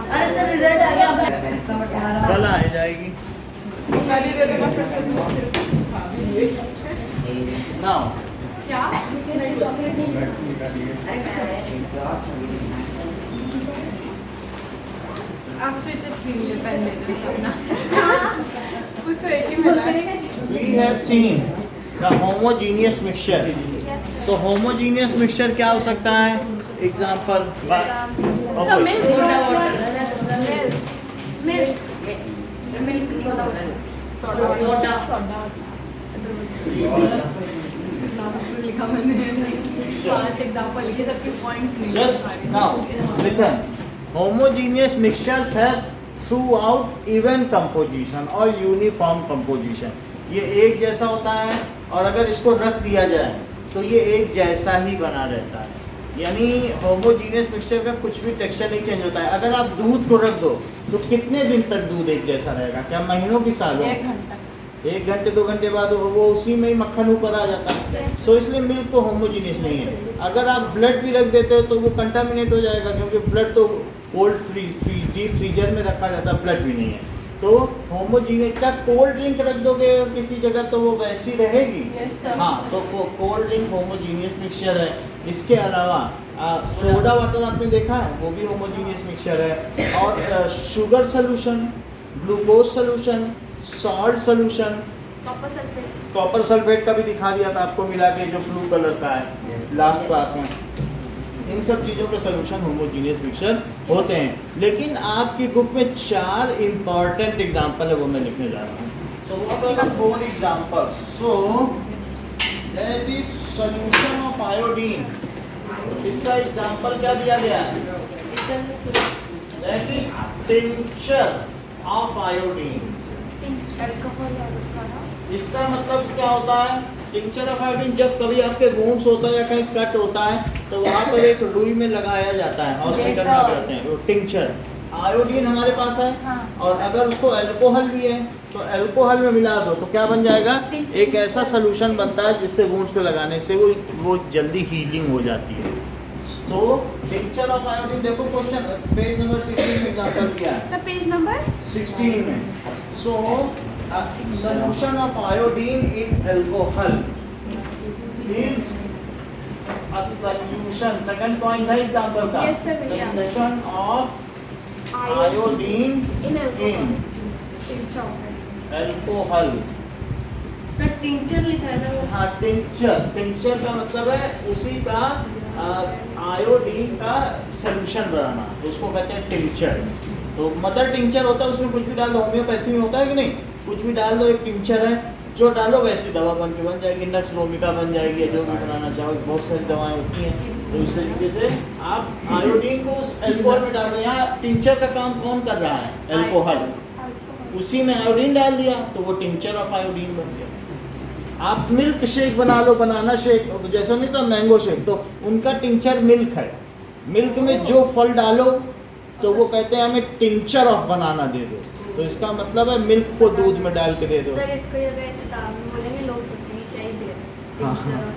अरे sir result आ गया कल आ जाएगी नाउ क्या चॉकलेट आप फिर से छीन ले पेन दे दो अपना उसको एक ही मिला है we have seen the homogeneous mixture. So homogeneous mixture क्या हो सकता है? Example. सब milk soda water milk soda लिखा मैंने पांच एग्जांपल लिखे सबके पॉइंट्स नहीं Just now, listen. Homogeneous mixtures have throughout even composition or uniform composition. ये एक जैसा होता है और अगर इसको रख दिया जाए तो ये एक जैसा ही बना रहता है. यानी होमोजीनियस मिक्सचर का कुछ भी टेक्सचर नहीं चेंज होता है. अगर आप दूध को रख दो तो कितने दिन तक दूध एक जैसा रहेगा? क्या महीनों की सालों? 1 घंटे 2 घंटे बाद वो उसी में ही मक्खन ऊपर आ जाता है. सो इसलिए मिल्क तो होमोजीनियस नहीं है. अगर आप ब्लड भी रख देते हो तो वो कंटामिनेट हो जाएगा क्योंकि ब्लड तो कोल्ड डीप फ्रीजर में रखा जाता है, ब्लड भी नहीं है. तो होमोजीनियस का कोल्ड ड्रिंक रख दोगे किसी जगह तो वो वैसी रहेगी. हाँ, तो कोल्ड ड्रिंक होमोजीनियस मिक्सचर है. इसके अलावा सोडा वाटर आपने देखा है, वो भी होमोजीनियस मिक्सचर है. और sugar solution, glucose solution, salt solution, copper sulphate का भी दिखा दिया था आपको मिला के जो ब्लू कलर का है लास्ट क्लास में. इन सब चीज़ों के सोल्यूशन होमोजीनियस मिक्सचर होते हैं. लेकिन आपकी बुक में 4 इंपॉर्टेंट एग्जांपल है, वो मैं लिखने जा रहा हूँ. So what are the 4 examples? So that is solution of iodine. इसका एग्जांपल क्या दिया गया है? That is tincture of iodine. इसका मतलब क्या होता है? टिंचर ऑफ आयोडीन जब कभी आपके वुंड्स होता है या कहीं कट होता है तो वहाँ पर एक रुई में लगाया जाता है, हॉस्पिटल में लगाते हैं. तो टिंचर आयोडीन हमारे पास है. और अगर उसको अल्कोहल भी है तो अल्कोहल में मिला दो तो क्या बन जाएगा? एक ऐसा सोल्यूशन बनता है जिससे वुंड्स पे लगाने से वो जल्दी हीलिंग हो जाती है. तो टिंचर ऑफ आयोडीन देखो क्वेश्चन पेज नंबर 16 में एग्जांपल दिया है. पेज नंबर 16 में. सो solution of iodine in alcohol is a solution. Second point है एग्जाम्पल का. Solution of iodine in alcohol. Sir tincture लिखा है ना वो? हाँ, टिंचर का मतलब है उसी का आयोडीन का सोल्यूशन बनाना, तो उसको कहते हैं टिंचर. तो मदर टिंचर होता है, उसमें कुछ भी डाल दो. होम्योपैथी में होता है कि नहीं? कुछ भी डाल दो, एक टिंचर है, जो डालो वैसी दवा बन के बन जाएगी. नक्स भूमिका बन जाएगी, जो भी बनाना चाहो. बहुत सारी दवाएं होती हैं. तो इस तरीके से आप आयोडीन को उस अल्कोहल में डाल दो. यहाँ टिंचर का काम कौन कर रहा है? अल्कोहल. उसी में आयोडीन डाल दिया तो वो टिंचर ऑफ आयोडीन बन गया. आप मिल्क शेक बना लो, बनाना शेक जैसा नहीं था, मैंगो शेक, तो उनका टिंचर मिल्क है. मिल्क में जो फल डालो तो वो कहते हैं हमें टिंचर ऑफ बनाना दे दो. तो इसका मतलब है मिल्क को दूध में डाल के दे दो. सर इसको अगर ऐसे दाम में बोलेंगे लोग सोचेंगे क्या ही दे रहे हैं.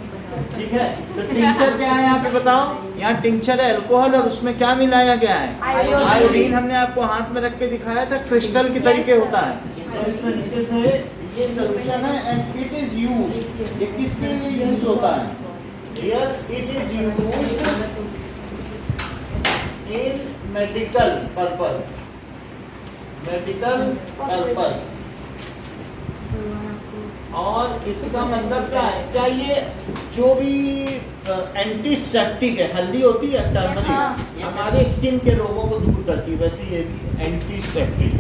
ठीक है. तो टिंचर क्या है यहाँ पे बताओ? यहाँ टिंचर है अल्कोहल और उसमें क्या मिलाया गया है? आयोडीन. हमने आपको हाथ में रख के दिखाया था, क्रिस्टल की तरीके होता है. तो इस तरीके से ये सोल्यूशन है एंड इट इज यूज्ड. ये किसके लिए यूज होता है? Here it is used in medical purpose. और इसका मतलब क्या है? क्या ये जो भी एंटीसेप्टिक है, हल्दी होती है टर्मरिक, हमारे स्किन के रोगों को दूर करती है, वैसे ये भी एंटीसेप्टिक.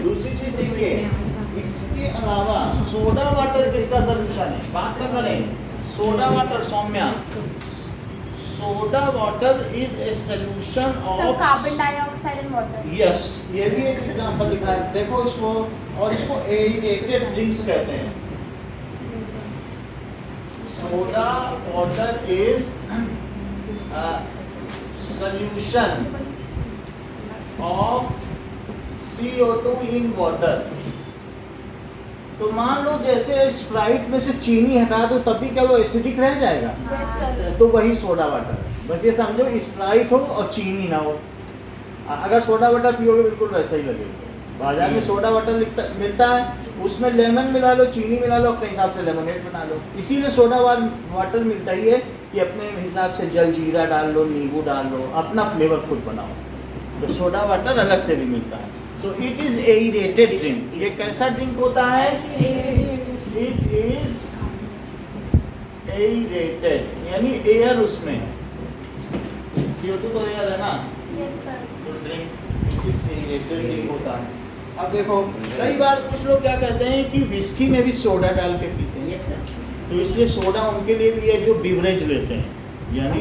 दूसरी चीज देखिए, इसके अलावा सोडा वाटर किसका सोल्यूशन है? बात कर रहे हैं. Soda water, Saumya, soda water is a solution of carbon dioxide and water. Yes, ये भी एक एग्जांपल लिखा है. देखो इसको, और इसको एरेटेड ड्रिंक्स कहते हैं. Soda water is solution of CO2 in water. तो मान लो जैसे स्प्राइट में से चीनी हटा दो तब भी क्या वो एसिडिक रह जाएगा? तो वही सोडा वाटर है. बस ये समझो स्प्राइट हो और चीनी ना हो अगर सोडा वाटर पियोगे बिल्कुल वैसा ही लगेगा। बाजार में सोडा वाटर मिलता है, उसमें लेमन मिला लो, चीनी मिला लो, अपने हिसाब से लेमनेड बना लो। इसीलिए सोडा वाटर मिलता ही है कि अपने हिसाब से जलजीरा डाल लो, नींबू डाल लो, अपना फ्लेवर खुद बनाओ। तो सोडा वाटर अलग से भी मिलता है। So it is aerated drink. ये कैसा ड्रिंक होता है? इट इज एरेटेड, यानी एयर उसमें है। CO2 तो एयर है ना, तो ड्रिंक इस एरेटेड ड्रिंक होता है। अब देखो, कई बार कुछ लोग क्या कहते हैं कि विस्की में भी सोडा डाल के पीते हैं। तो इसलिए सोडा उनके लिए भी है जो बिवरेज लेते हैं, यानी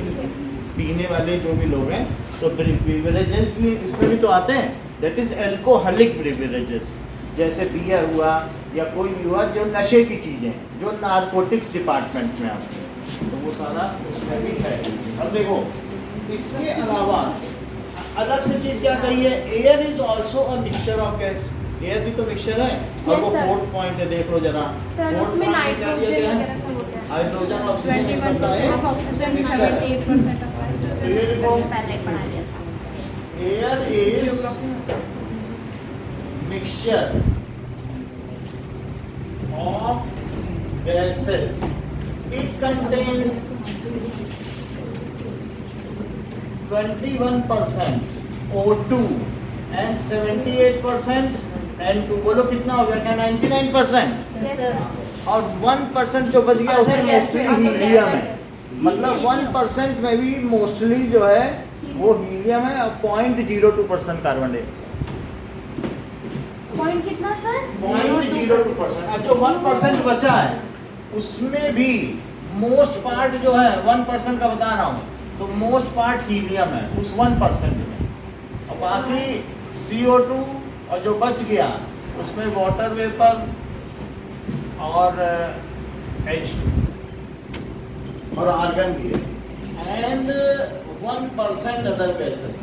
पीने वाले जो भी लोग हैं, तो बिवरेजेस भी इसमें भी तो आते हैं। दैट इज एल्कोहलिक बिवरेजेस, जैसे बियर हुआ या कोई भी हुआ जो नशे की चीज़ें, जो नारकोटिक्स डिपार्टमेंट में आते हैं, तो वो सारा उसमें भी है। अब देखो, इसके अलावा अलग से चीज़ क्या कही है? Air is also a mixture of gas. Air भी तो मिक्सचर है। और वो फोर्थ पॉइंट है, देख लो जरा। फोर्थ पॉइंट क्या दिया गया है? हाइड्रोजन, ऑक्सीजन, ये सब का air is mixture of gases. It contains 21% O2 and 78% N2। बोलो कितना हो गया? 99%। Yes, sir. और 1% जो बच गया उसमें मोस्टली हीलियम है। मतलब 1% में भी मोस्टली जो है वो हीलियम है, और 0.02% कार्बन डाइऑक्साइड। पॉइंट कितना सर? 0.02%। अब जो 1% बचा है उसमें भी मोस्ट पार्ट जो है 1% का बता रहा हूँ, तो मोस्ट पार्ट हीलियम है उस 1% में, और बाकी CO2 और जो बच गया उसमें वाटर वेपर और H2 और आर्गन भी है, एंड 1% अदर गैसेस।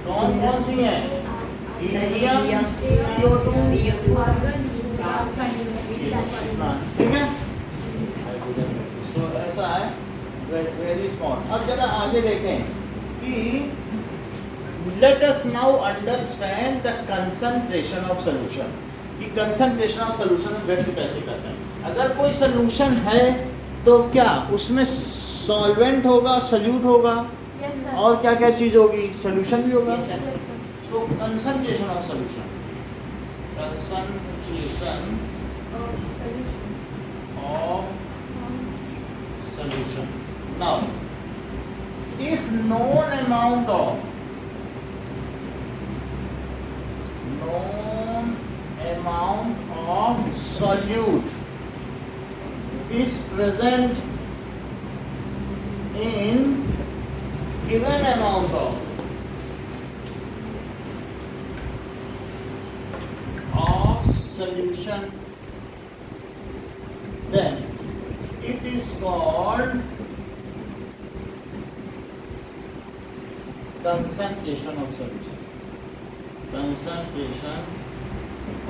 कौन कौन सी हैं? हीलियम, CO2, ठीक है। तो ऐसा है, वेरी स्मॉल। अब जरा आगे देखें कि let us now understand the concentration of solution, कि कंसंट्रेशन ऑफ सोल्यूशन व्यक्त कैसे करते हैं। अगर कोई सोल्यूशन है तो क्या उसमें सॉल्वेंट होगा, सॉल्यूट होगा, और क्या क्या चीज होगी? सोल्यूशन भी होगा। So concentration of solution, concentration of solution. Now, if known amount of solute is present in given amount of solution, then it is called concentration of solution. Concentration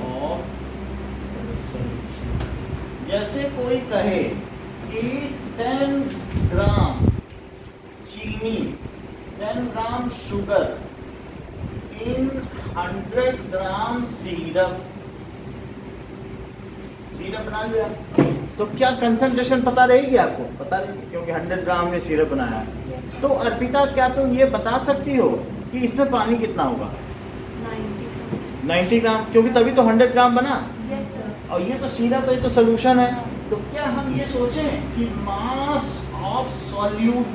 of solution. जैसे कोई कहे कि 10 ग्राम चीनी, 10 gram sugar in 100 gram syrup बना लिया, तो क्या concentration पता रहेगी? आपको पता रहेगी, क्योंकि 100 ग्राम में सिरप बनाया है। तो अर्पिता, क्या तुम ये बता सकती हो कि इसमें पानी कितना होगा? 90 ग्राम, क्योंकि तभी तो 100 ग्राम बना। और ये तो सिरप है, तो सोल्यूशन है। तो क्या हम ये सोचें कि मास ऑफ सॉल्यूट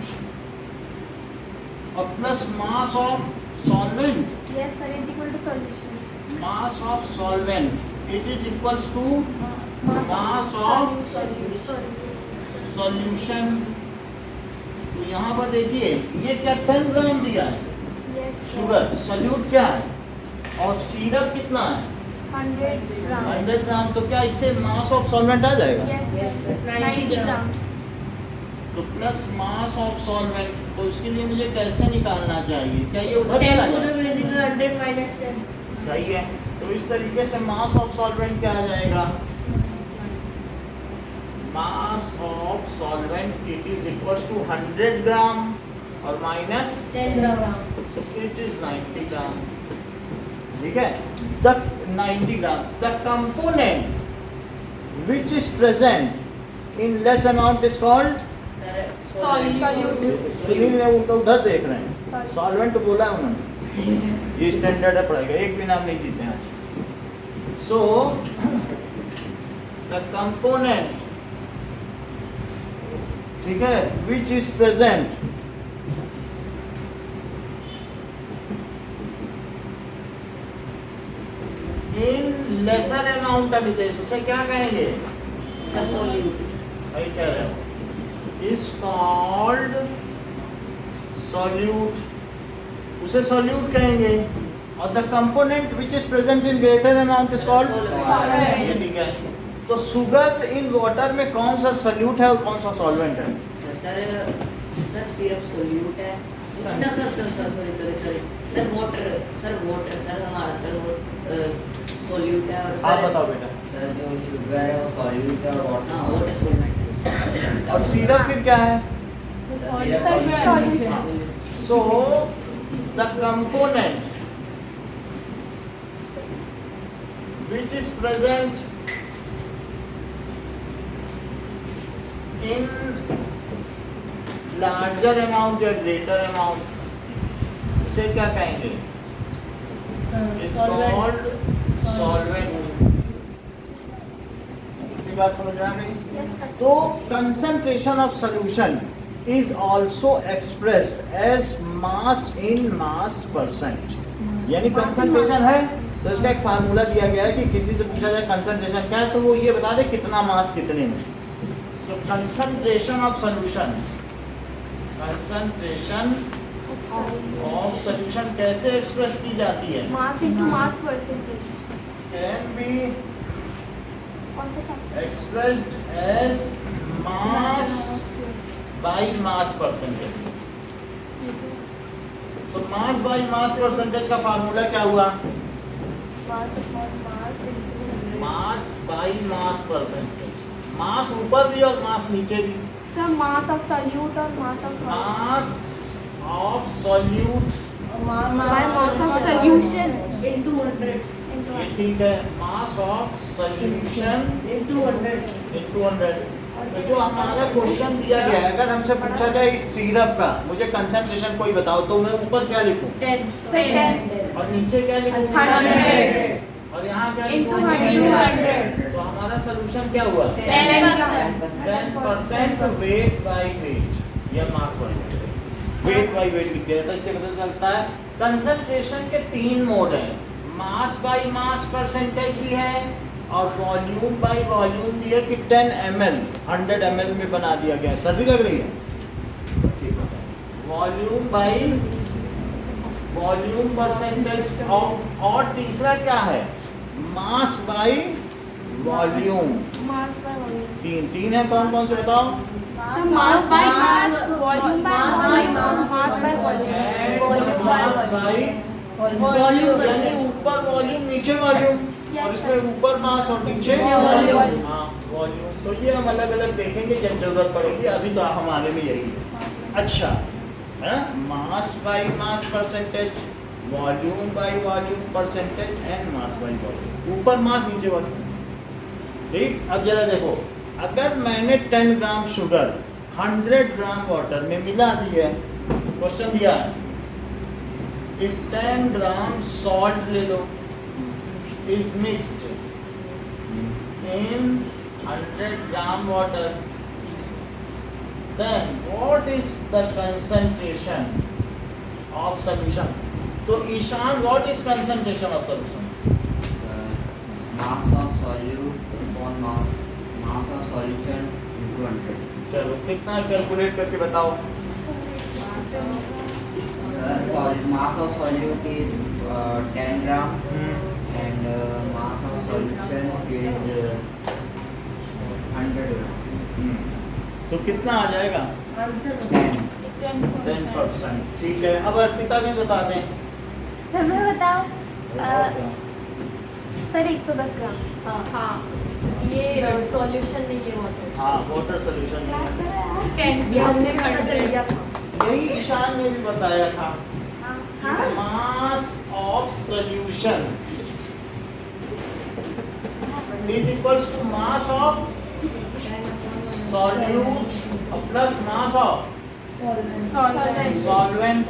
और plus mass of solvent, mass of solvent it is equals to mass of solution. तो यहाँ पर देखिए, ये क्या 10 ग्राम दिया है शुगर, सॉल्यूट क्या है, और सिरप कितना है 100 ग्राम। तो क्या इससे मास ऑफ सॉल्वेंट आ जाएगा? 90 ग्राम। तो प्लस मास ऑफ सॉल्वेंट, तो इसके लिए मुझे कैसे निकालना चाहिए? क्या ये उधर चला जाएगा? 100 माइनस 10। सही है। तो इस तरीके से मास ऑफ सॉल्वेंट क्या आ जाएगा? Mass of solvent it is equals to 100 gram और minus 10 gram. It is 90 gram. ठीक है, the 90 gram. The component which is present in less amount is called. Sunil ने उनका उधर देख रहे हैं, सॉल्वेंट बोला है उन्होंने. ये स्टैंडर्ड है पढ़ाई का, एक भी नाम नहीं जीते हैं आज. सो द कंपोनेंट, ठीक है, विच is present in lesser amount of it, उसे क्या कहेंगे? वही कह रहे हो, इज कॉल्ड सॉल्यूट. उसे सॉल्यूट कहेंगे. और the component which is present in greater amount is called. ये ठीक है. तो शुगर इन वाटर में कौन सा सॉल्यूट है और कौन सा सॉल्वेंट है? सर सिर्फ सॉल्यूट है. ना सर वाटर सर हमारा सॉल्यूट है. और आप बताओ बेटा. सर जो शुगर है वो सॉल्यूट है और वाटर सॉल्वेंट. और सिरप फिर क्या है? So the component which is present in larger amount या ग्रेटर अमाउंट, उसे क्या कहेंगे? Is called solvent. ये बात समझ में आ गई? तो concentration of solution is also expressed as mass in mass percent. यानी कंसंट्रेशन है तो इसका एक फार्मूला दिया गया है कि किसी से पूछा जाए कंसंट्रेशन क्या है तो वो ये बता दे कितना मास कितने में. So concentration of solution, concentration of solution कैसे एक्सप्रेस की जाती है? Mass into mass percentage. Can be expressed as mass by mass percentage. So mass by mass percentage का फार्मूला क्या हुआ? Mass by mass percentage. मास ऊपर भी और मास नीचे भी. सर मास ऑफ सॉल्यूट और mass of mass of solute mass of solution into 100. ये ठीक है. मास ऑफ सॉल्यूशन इनटू 100. इनटू 100. तो जो हमारा क्वेश्चन दिया गया है, अगर हमसे पूछा जाए इस सिरप का मुझे कंसंट्रेशन कोई बताओ तो मैं ऊपर क्या लिखूं 10 और नीचे क्या लिखूं 100 और यहाँ क्या इनटू लिखूं 100. तो हमारा सोल्यूशन क्या हुआ 10% वेट बाय वेट या mass by weight by weight लिख दिया था. इससे पता चलता है कंसंट्रेशन के 3 मोड हैं. मास बाय मास परसेंटेज भी है और वॉल्यूम बाय वॉल्यूम भी है कि 10 ml 100 ml में बना दिया गया है. सर्दी लग रही है? Volume by volume percentage. और तीसरा क्या है? Mass by volume. Mass by volume. तीन है. कौन कौन से बताओ? मास by mass volume by mass by volume mass by volume. यानी ऊपर वॉल्यूम नीचे वॉल्यूम और इसमें ऊपर मास और नीचे वॉल्यूम. हाँ वॉल्यूम. तो ये हम अलग अलग देखेंगे जब जरूरत पड़ेगी. अभी तो हमारे में यही है. अच्छा है ना. मास by mass percentage, volume by volume percentage and mass by volume. ऊपर मास नीचे वॉल्यूम. ठीक. अब जरा देखो, अगर मैंने 10 ग्राम शुगर 100 ग्राम वाटर में मिला दी है, क्वेश्चन दिया है if 10 gram salt ले लो is mixed in 100 gram water, then what is the concentration of solution? तो Ishan, what is concentration of solution? mass of solute upon mass of solution into 100. चलो कितना calculate करके बताओ. Mass of solute is 10 gram and mass of solution is 100 gram. तो कितना आ जाएगा? Answer 10%. ठीक है. अब अर्पिता भी बता दें. हमें बताओ सर 110 ग्राम. हाँ ये सॉल्यूशन नहीं है वाटर. हाँ वाटर सोल्यूशन. कैन भी हमने 100 चल गया. यही ईशान ने भी बताया था mass of solution is equals to mass of solute plus mass of solvent.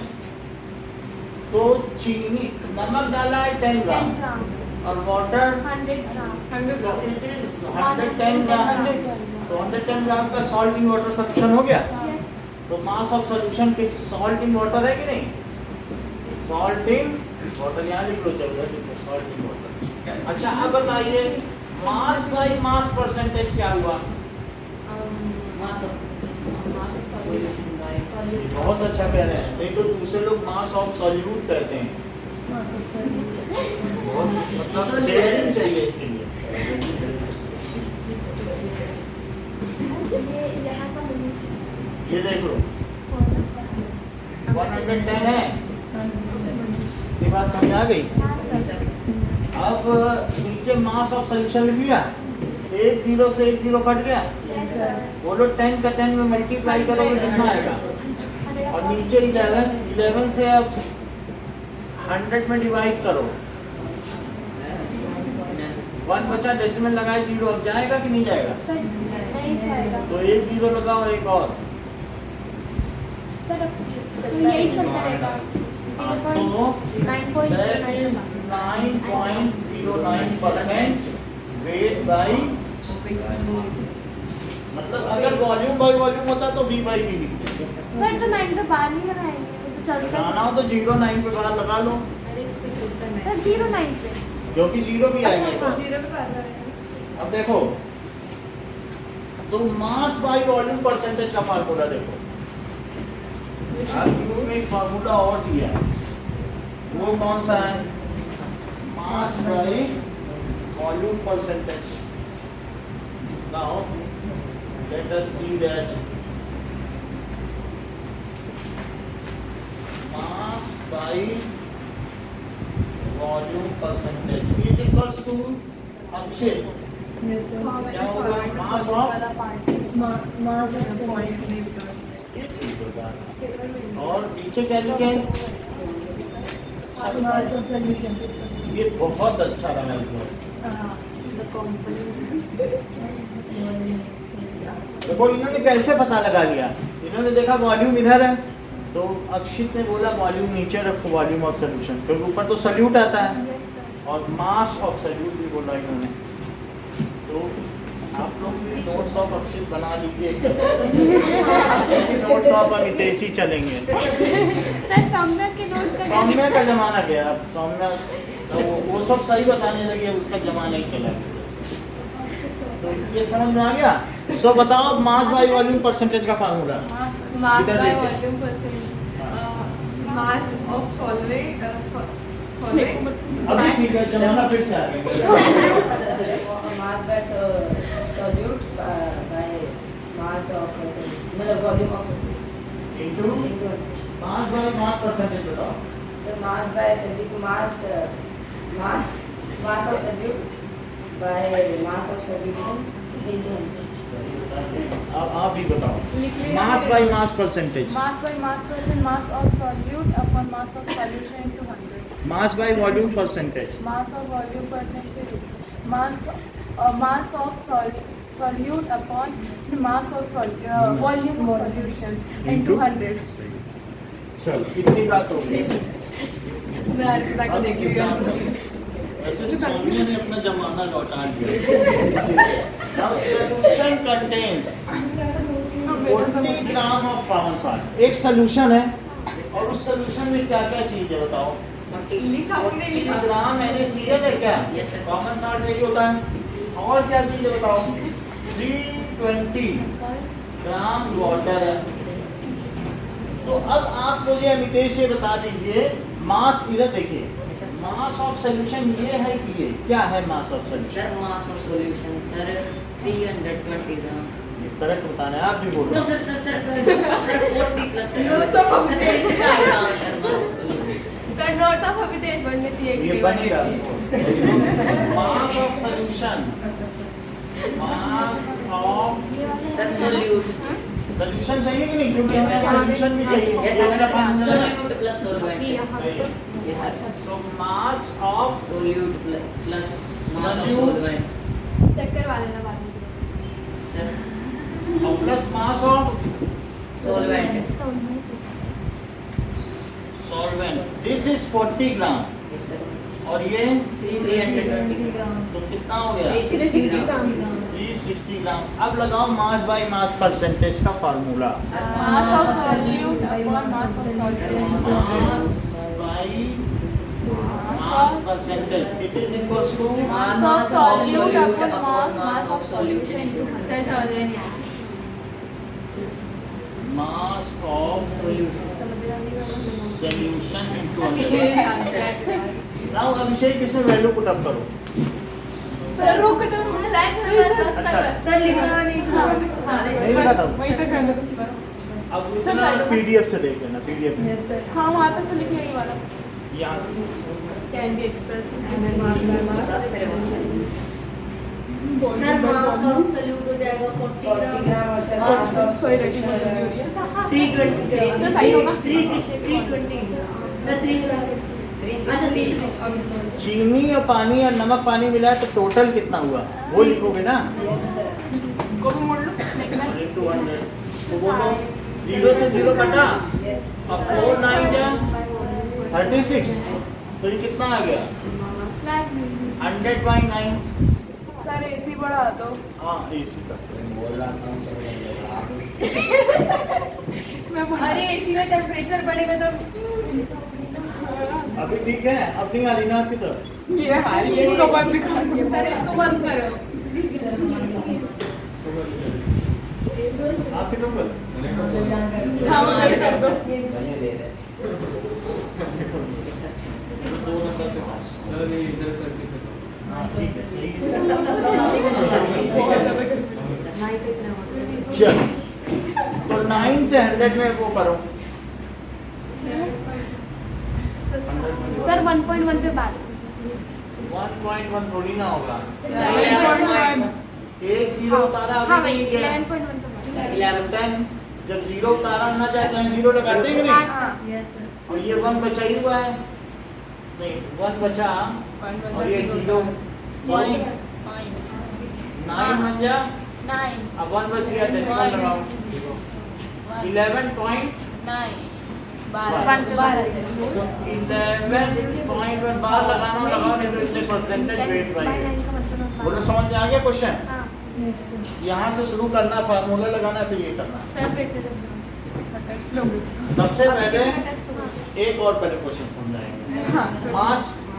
तो चीनी नमक डाला है 10 ग्राम और water 100 gram. so it is 110 gram. तो 110 ग्राम का सॉल्ट इन वाटर सॉल्यूशन हो गया। तो मास ऑफ सॉल्यूशन की सॉल्ट इन वाटर है कि नहीं? सॉल्ट इन वाटर यहाँ लिख लो, चल रहा है सॉल्ट इन वाटर। अच्छा अब बताइए मास बाई मास परसेंटेज क्या हुआ? बहुत अच्छा कह रहे हैं, नहीं तो दूसरे लोग मास ऑफ सॉल्यूट कहते हैं। बहुत मतलब डेयरिंग चाहिए इसके लिए। ये देख लो 110 है, ये बात समझ आ गई? अब नीचे मास ऑफ सॉल्यूशन लिख लिया, 1 0 से 1 0 कट गया। बोलो 10 का 10 में मल्टीप्लाई करोगे कितना आएगा? और नीचे 11 से अब 100 में डिवाइड करो, 1 बचा, डेसिमल लगाए 0, अब जाएगा कि नहीं जाएगा? नहीं जाएगा। तो 1 0 लगाओ, एक और सर यही चलता रहेगा। तो that is 9.09% weight by, मतलब अगर वॉल्यूम बाय वॉल्यूम होता तो V by V लिखते। सर तो 9 पे बाहर नहीं बनाएंगे, वो तो चलता लगाना हो तो 0.9 पे बाहर लगा लो, सर 0.9 पे। क्योंकि 0 भी आएगा। अच्छा, हाँ। अब देखो तो मास बाय वॉल्यूम परसेंटेज का फार्मूला देखो, आपको में फार्मूला और दिया है, वो कौन सा है? Mass by volume percentage. Now let us see that mass by volume percentage is equals to Akshay क्या होगा? मास ऑफ ये चीज होगा। और नीचे क्या लिखे? ये बहुत अच्छा रहा इसमें। देखो इन्होंने कैसे पता लगा लिया, इन्होंने देखा वॉल्यूम इधर है तो अक्षित ने बोला वॉल्यूम नीचे रखो, वॉल्यूम ऑफ सॉल्यूशन, क्योंकि ऊपर तो सॉल्यूट आता है, और मास ऑफ सॉल्यूट भी बोला इन्होंने। तो आप लोग भी नोट्स ऑफ अक्षित बना लीजिए, नोट्स ऑफ अमितेश ही चलेंगे। सौम्या का जमाना गया, अब सौम्या वो सब सही बताने लगी, अब उसका जमाना ही चला। तो ये समझ में आ गया? सो बताओ मास बाय वॉल्यूम परसेंटेज का फार्मूला। मास इधर बाय देखिए। Volume percent, mass of solvent अभी ठीक है, जमाना फिर से आ गया। mass by solute by mass of मतलब volume of into mass by mass percentage बताओ। so mass by solute mass of solute by mass of solution into अब आप भी बताओ मास by mass percentage. Mass by mass percent mass of solute upon mass of solution into 100. Mass by volume percentage. Mass of volume percentage is mass of solute upon mass of volume of solution into 100. चलो कितनी बात हो गई? मैं अर्पिता को देख रही हूँ। वैसे सौम्या ने अपना जमाना लौटा दिया। Now solution contains 40 gram of common salt. एक सोल्यूशन है और उस सोल्यूशन में क्या क्या चीज है बताओ? लिखा कि नहीं लिखा? ग्राम NaCl है क्या? Yes, sir. कॉमन सॉल्ट यही होता है। और क्या चीज है बताओ? 320 ग्राम वाटर है। तो अब आप मुझे अमितेश से बता दीजिए मास, इधर देखिए, मास ऑफ सॉल्यूशन ये है कि ये क्या है? मास of solution sir mass of solution sir 320 gram correct बताना है, आप भी बोलो। no sir 40 plus sir No, sir, sir 65 gram sir sir note of Amitesh बनने चाहिए ये बनेगा। मास of solution, mass of sir solute solution चाहिए कि नहीं, क्योंकि हमें सोल्यूशन भी चाहिए। Yes, sir. Solute plus solvent. सही है। Yes, sir. So mass of Solute plus mass of Solute. solvent. चक्कर वाले ना बाद में। Sir, plus mass of solvent. solvent. This is 40 gram Yes, sir. और ये 320 ग्राम. तो कितना हो गया 360 ग्राम. 360 ग्राम। अब लगाओ मास बाय मास परसेंटेज का formula. Mass of solute upon mass of solution. Mass by mass percentage it is equals to Mass of solute upon mass of solution. Sir समझ रहे नहीं आया। Mass of Solution. Solution into ये 100। Now Abhishek इसमें value put up करो। Sir रोक दो। अच्छा सर लिखना नहीं नहीं लिखा था। वहीं तक रहने दो। अब सर, इतना साइड में। पीडीएफ से देख लेना, पीडीएफ में हाँ वहाँ तक तो लिख लिया ये वाला। यहाँ से can be express sir mass of solute हो जाएगा 40 ग्राम सॉरी रेटिंग हो रही है। 320 सर सही होगा? 320 अच्छा 360 चीनी और पानी और नमक पानी मिला तो टोटल कितना हुआ वो लिखोगे ना। को भी मोड़ लो। 200 तो बोलो 0 से 0 कटा अब 4 9 जा 36 तो ये कितना आ गया 100/9। सर एसी बढ़ा दो। हाँ इसी का सही बोल रहा था। मैं बढ़ा अरे एसी का टेम्परेचर बढ़ेगा तो अभी ठीक है, अब नहीं आ रही ना आपकी तरफ। ये हारी है इसको बंद कर दो। सर इसको बंद करो। आपकी तरफ बोल। हाँ वो कर दो। दो नंबर से पास। हाँ ठीक है सही है। चल तो 9 से 100 में वो करो। सर 1.1 पे बात 1.1 थोड़ी ना होगा। 11.1 एक जीरो उतारा हाँ अभी भाई ठीक है। 11.1 पे बात 10 जब जीरो उतारा ना जाए तो जीरो लगाते हैं कि नहीं। हाँ और ये 1 बचा ही हुआ है नहीं 1 बचा और ये 0.9 बन जा। 9 अब 1 बच गया डेसिमल लगाओ 11.9 So 11.1 बार लगाना लगाओ नहीं तो इतने परसेंटेज वेट पाएंगे। बोलो समझ में आ गया क्वेश्चन। यहाँ से शुरू करना फार्मूला लगाना फिर ये करना। सर फिर से सबसे पहले एक और पहले क्वेश्चन समझाएंगे।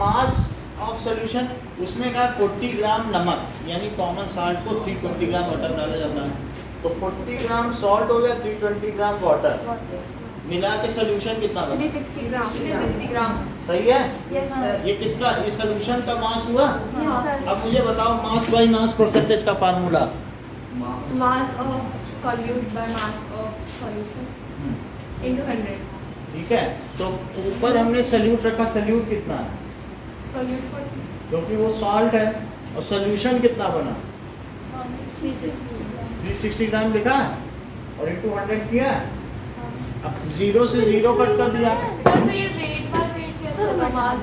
मास ऑफ सॉल्यूशन उसमें कहा 40 ग्राम नमक यानी कॉमन साल्ट को 320 ग्राम वाटर डाला जाता है तो 40 ग्राम सॉल्ट हो गया 320 ग्राम वाटर मिला के सोल्यूशन कितना बना 360 ग्राम। सही है। यस सर ये किसका ये सोल्यूशन का मास हुआ। यस सर अब मुझे बताओ मास बाय मास परसेंटेज का formula. Mass of solute by mass of solution into 100। ठीक है तो ऊपर हमने सल्यूट रखा सल्यूट कितना है सॉल्यूट फॉर क्योंकि वो सॉल्ट है और सोल्यूशन कितना बना 360 ग्राम लिखा है और इनटू 100 किया है। अब 0 से 0 कट कर दिया। सर तो ये वेट बाय वेट कैसे होगा मास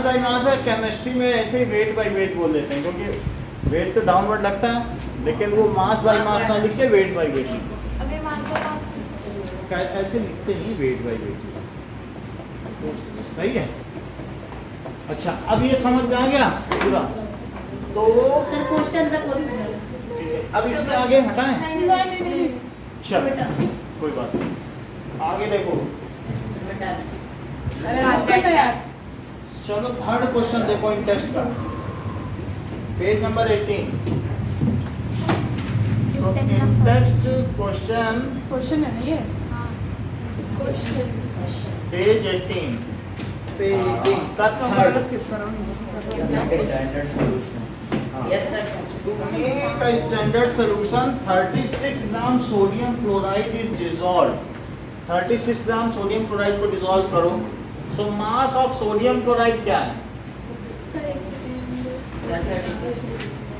बाय मास है केमिस्ट्री में ऐसे ही वेट बाय वेट बोल देते हैं क्योंकि वेट तो डाउनवर्ड लगता है लेकिन वो मास बाय मास ना लिख के वेट बाय वेट अगर मान लो मास ऐसे लिखते ही वेट बाय वेट तो सही है। अच्छा अब ये समझ में आ गया पूरा तो सर क्वेश्चन तक अब इसमें आगे हटाएं। नहीं चल कोई बात नहीं आगे देखो। बेटा यार चलो थर्ड क्वेश्चन देखो इन टेक्स्ट का page number 18। So in text question question है ना ये page 18 का third शिफ्ट करो Standard solution. Yes, sir. to make a standard solution 36 gram sodium chloride is dissolved 36 gram sodium chloride को डिसॉल्व करो। सो mass of sodium chloride क्या है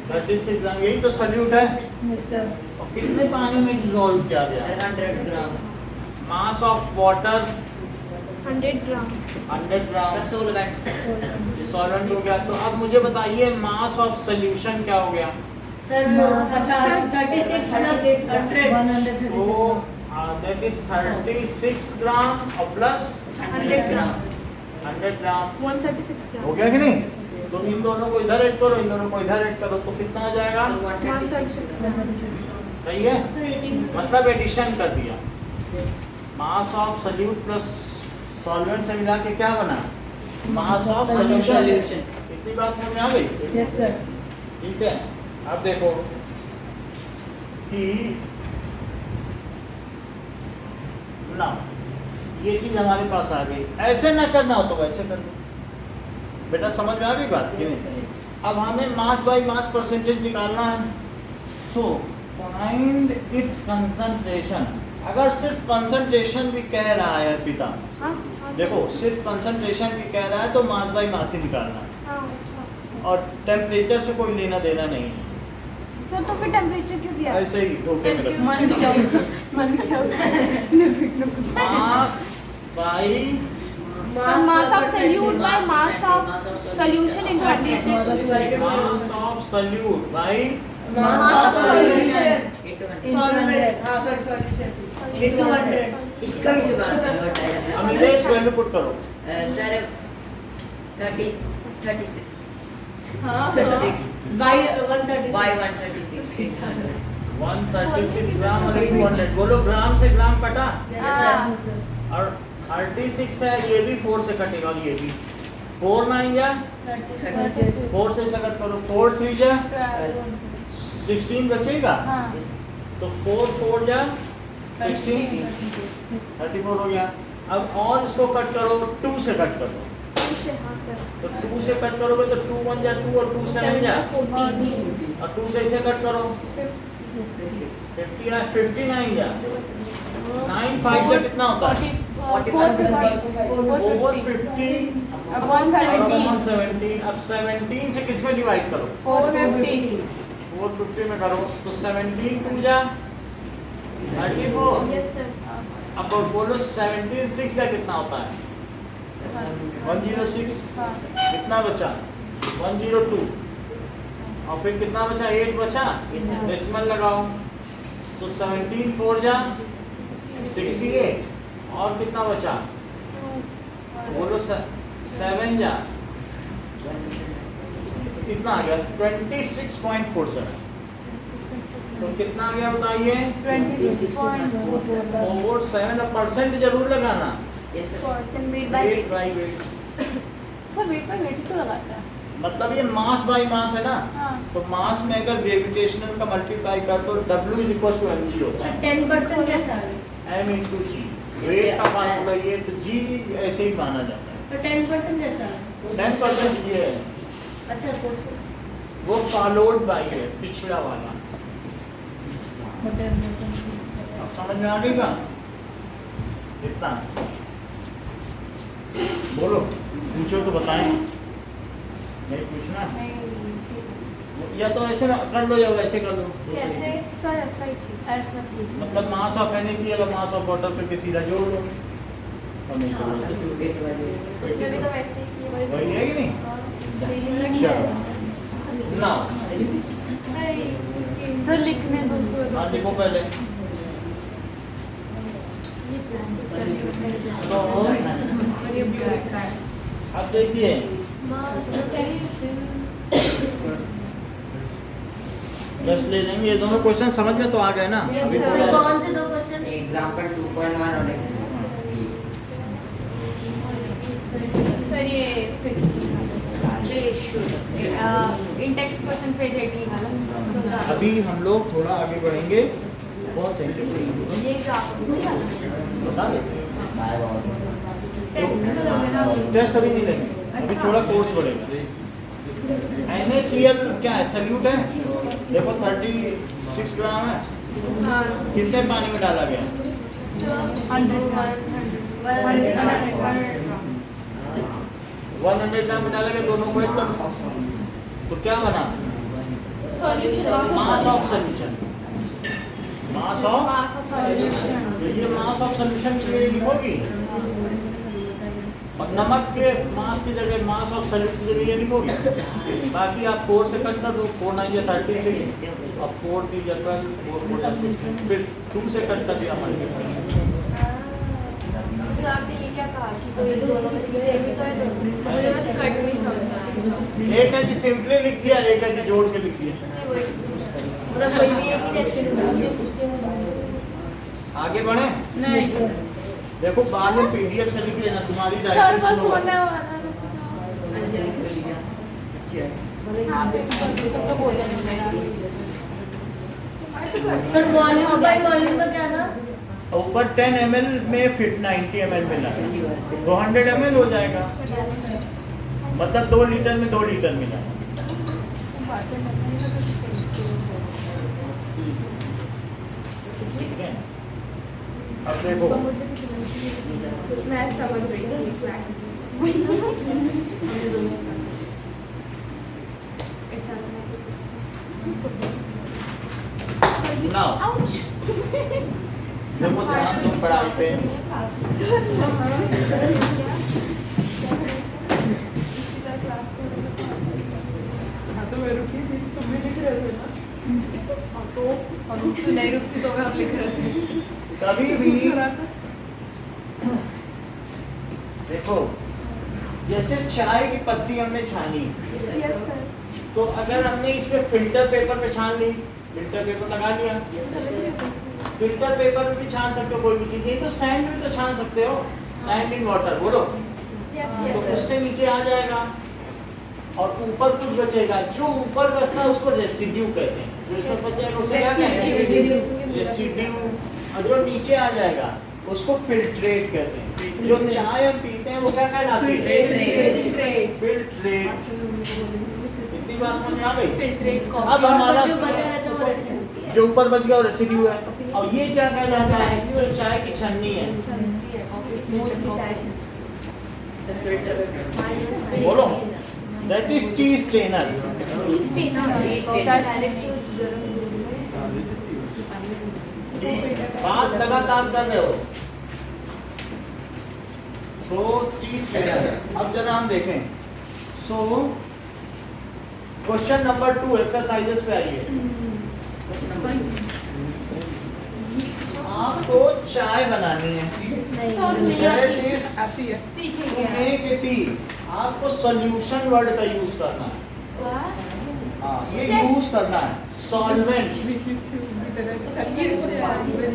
36 ग्राम यही तो सॉल्यूट है। और कितने पानी में डिजोल्व किया गया? 100 gram mass of water 100 gram 100 gram solvent solvent हो गया। तो अब मुझे बताइए मास ऑफ सोल्यूशन क्या हो गया? सर 36 प्लस 100 तो दैट इज 36 ग्राम और प्लस 100 ग्राम 100 ग्राम 136 हो ग्राम गया कि नहीं? तो इन दोनों को इधर ऐड करो, इन दोनों को इधर ऐड करो, तो कितना आ जाएगा? 136 सही है, मतलब एडिशन कर दिया। Mass of solute plus solvent से मिला के क्या बना? Mass of solution. इतनी बात समझ में आ गई? यस सर ठीक है। अब देखो कि ना ये चीज हमारे पास आ गई, ऐसे ना करना हो तो वैसे कर लो। बेटा समझ में आ गई बात कि नहीं? अब हमें मास बाय मास परसेंटेज निकालना है। So find its concentration. अगर सिर्फ कंसंट्रेशन भी कह रहा है पिता, देखो सिर्फ कंसंट्रेशन भी कह रहा है तो मास बाय मास ही निकालना है, अच्छा और टेम्परेचर से कोई लेना देना नहीं है। तो फिर टेम्परेचर क्यों दिया? ऐसे ही धोखे में रखो। मन क्या उसका मन क्या उसका निर्विघ्न बुद्धि। मास by mass of solute by mass of solution in 36 mass of solute by mass of solution into solvent हां सॉरी सॉल्यूशन into 100 इसका भी बात है अमिलेश वैल्यू पुट करो। सर 36 हां 36 बाय 136 by 136 136 ग्राम और 200। बोलो ग्राम से ग्राम कटा, और 36 है, ये भी 4 से कटेगा, और ये भी 4 9 जा 4 से सकत करो, 4 3 जा 16 बचेगा, हाँ तो 4 4 जा 16 34 हो गया। अब और इसको कट करो, 2 से कट करो, हाँ सर तो 2 से कट करोगे तो 2 1 जा 2 और 2 7 जा, 14 और 2 से इसे कट करो 50 है, 59 जा 9 5 जा कितना होता है? 450 ओवर 50 अब और 170 117। अब 17 से किस में डिवाइड करो? 450 450 में करो, तो 17 2 जा 34। यस सर अब बोलो 17 6 जा कितना होता है? 106। हाँ कितना बचा? 102। और फिर कितना बचा? 8 बचा, डेसिमल लगाओ, तो 17 4 जा 68, और कितना बचा? बोलो 7 जा कितना आ गया? 26.47। तो कितना आ गया बताइए? 26.4 और 7 परसेंट जरूर लगाना। yes sir percent made by 8 by 8, sir weight पर वेट ही तो लगाता है। मतलब ये मास बाई मास है ना, हाँ तो मास में अगर ग्रेविटेशनल का मल्टीप्लाई कर तो W is equal to mg होता है, 10% कैसा है m इंटू जी। वेट का फार्मूला ये, तो g ऐसे ही माना जाता है। तो 10% कैसा है 10% ये है, अच्छा क्वेश्चन वो फॉलोड बाई है, पिछड़ा वाला। अब समझ में आ गई का? कितना? बोलो, पूछो तो बताएं। नहीं पूछना? या तो ऐसे कर लो या वैसे कर लो। कैसे सर ऐसा ही ठीक ऐसा ठीक मतलब मास ऑफ NaCl और मास ऑफ वाटर पे सीधा जोड़ लो, और नहीं तो वैसे जोड़ लो। 8 by 8 उसमें भी तो वैसे ही वही है कि नहीं? नहीं चलो ना, सर लिखने दो उसको हाँ लिखो पहले। तो अब देखिए, जस्ट ले लेंगे ये दोनों क्वेश्चन, समझ में तो आ गए ना? अभी सर थोड़ा कौन से दो क्वेश्चन एग्जांपल 2.1 और सर ये इंटेक्स क्वेश्चन पेज 18 वाला अभी हम लोग थोड़ा आगे बढ़ेंगे। कौन से ये जो आपको बता दे? टेस्ट टेस्ट अभी नहीं लेंगे, अभी थोड़ा कोर्स बढ़ेगा। NaCl क्या है? सल्यूट है, देखो 36 ग्राम है, कितने पानी में डाला गया? 100 ग्राम में डाला गया, दोनों को ऐड करो, तो क्या बना? Solution mass of solution. Mass of solution. ये मास ऑफ सोल्यूशन के लिए लिखोगी और नमक के मास की जगह मास ऑफ सॉल्यूट की जगह ये लिखोगी। बाकी आप 4 से कट कर दो, 4 9 या 36, अब 4 3 या 12, 4 4 या 16, फिर 2 से कट कर दिया हमारे। सर आपने ये क्या कहा कि कोई दोनों में से सेम ही तो है, तो मुझे बस कट नहीं समझ एक है कि सिंपली लिख दिया, एक है कि जोड़ के लिख दिया। नहीं वही मतलब कोई भी एक ही जैसे आगे बढ़े, नहीं देखो बाद में पीडीएफ से लिख लेना तुम्हारी सर डायरेक्ट बस स्लो है। होने वाला है। सर वॉल्यूम बाय वॉल्यूम का क्या था? ऊपर 10 ml में फिट 90 ml मिला है, 200 ml हो जाएगा, मतलब 2 लीटर में 2 लीटर मिला है। ठीक है, अब देखो मैं समझ रही नाउ देखो ध्यान दो पढ़ाई पे। तो मैं रुकी थी, तुम भी लिख रहे थे ना। तो नहीं रुकती तो मैं अब लिख रही थी। कभी भी देखो जैसे चाय की पत्ती हमने छानी, तो अगर हमने इसमें फिल्टर पेपर पे छान ली, फिल्टर पेपर लगा लिया, फिल्टर पेपर में भी छान सकते हो कोई भी चीज, नहीं तो सैंड भी तो छान सकते हो, सैंड इन वाटर बोलो, तो उससे नीचे आ जाएगा और ऊपर कुछ बचेगा, जो ऊपर बचता है उसको रेसिड्यू कहते हैं, जो इसमें बच जाएगा उसे क्या कहते हैं? रेसिड्यू। और जो नीचे आ जाएगा उसको फिल्ट्रेट कहते हैं। जो चाय हम पीते हैं वो क्या कहलाती है? फिल्ट्रेट। इतनी बात समझ में आ गई? अब हमारा जो ऊपर बच गया वो रेसिड्यू है, और ये क्या कहलाता है? जो चाय की छन्नी है, बोलो, दैट इज टी स्टेनर। बात लगातार कर रहे हो, सो टी स्टेनर। अब जरा हम देखें, सो क्वेश्चन नंबर 2 एक्सरसाइजेस पे आइए। आपको चाय बनानी है, टी, आपको सॉल्यूशन वर्ड का यूज करना है। हाँ, ये यूज करना है, सॉल्वेंट।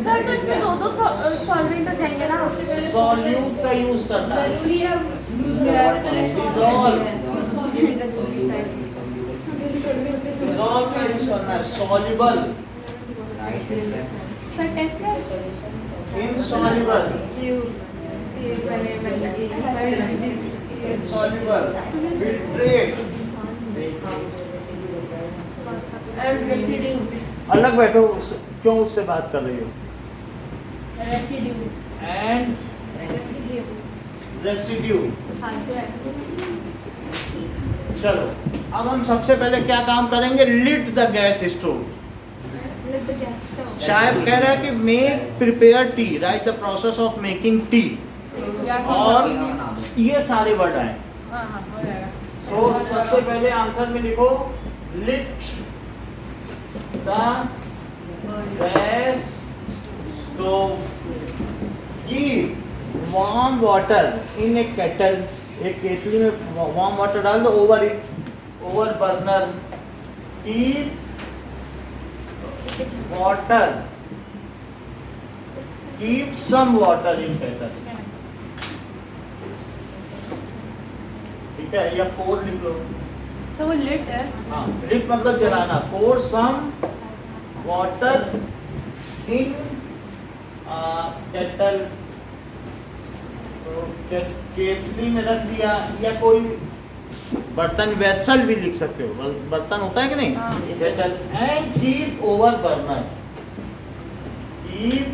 सर तो इसमें दो सॉल्वेंट हो जाएंगे ना, सॉल्यूट का यूज करना है, जरूरी है डिसॉल्व का यूज करना है, सॉल्युबल, इनसॉल्युबल, इनसॉल्युबल, फिल्ट्रेट। अलग बैठो, क्यों उससे बात कर रही हो? And residue. चलो अब हम सबसे पहले क्या काम करेंगे? Lit the gas stove. शायद कह रहा है कि make prepare tea, write the process of making tea, और ये सारे वर्ड आए। तो सबसे पहले आंसर में लिखो lit the gas stove, keep warm water in a kettle, एक केतली में वार्म वाटर डाल दो, over it, over burner, keep water, keep some water in kettle. ठीक है, या पोर लिख लो। सो वो लिट है, हाँ, लिट मतलब जलाना, पोर सम वाटर इन केटल, तो केतली में रख दिया, या कोई बर्तन वेसल भी लिख सकते हो, बर्तन होता है कि नहीं, kettle, and keep over burner, keep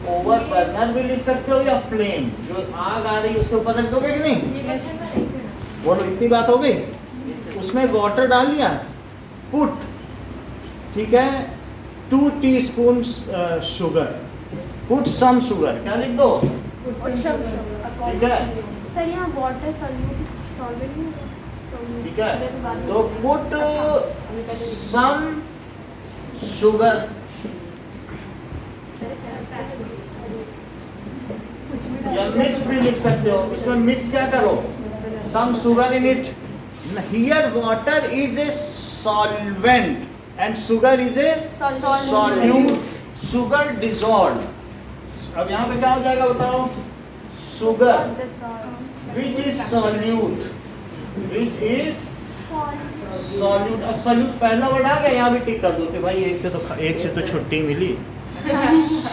over burner भी लिख सकते हो, या फ्लेम, जो आग आ रही है उसके ऊपर रख दोगे कि नहीं? बोलो, इतनी बात हो गई। उसमें वाटर डाल दिया, पुट, ठीक है, 2 teaspoons sugar. Put some sugar. क्या लिख दो? ठीक है, सर यहाँ वाटर सॉल्वेंट नहीं होगा तो ठीक है, तो put some sugar. या मिक्स भी लिख सकते हो, इसमें मिक्स क्या करो? Some sugar in it. Here water is a solvent and sugar is a solute. Sugar dissolved. अब यहाँ पे क्या हो जाएगा बताओ? Sugar which is solute, which is solute. अब solute पहला वर्ड आ गया, यहाँ भी टिक कर दो कि भाई एक से तो छुट्टी मिली.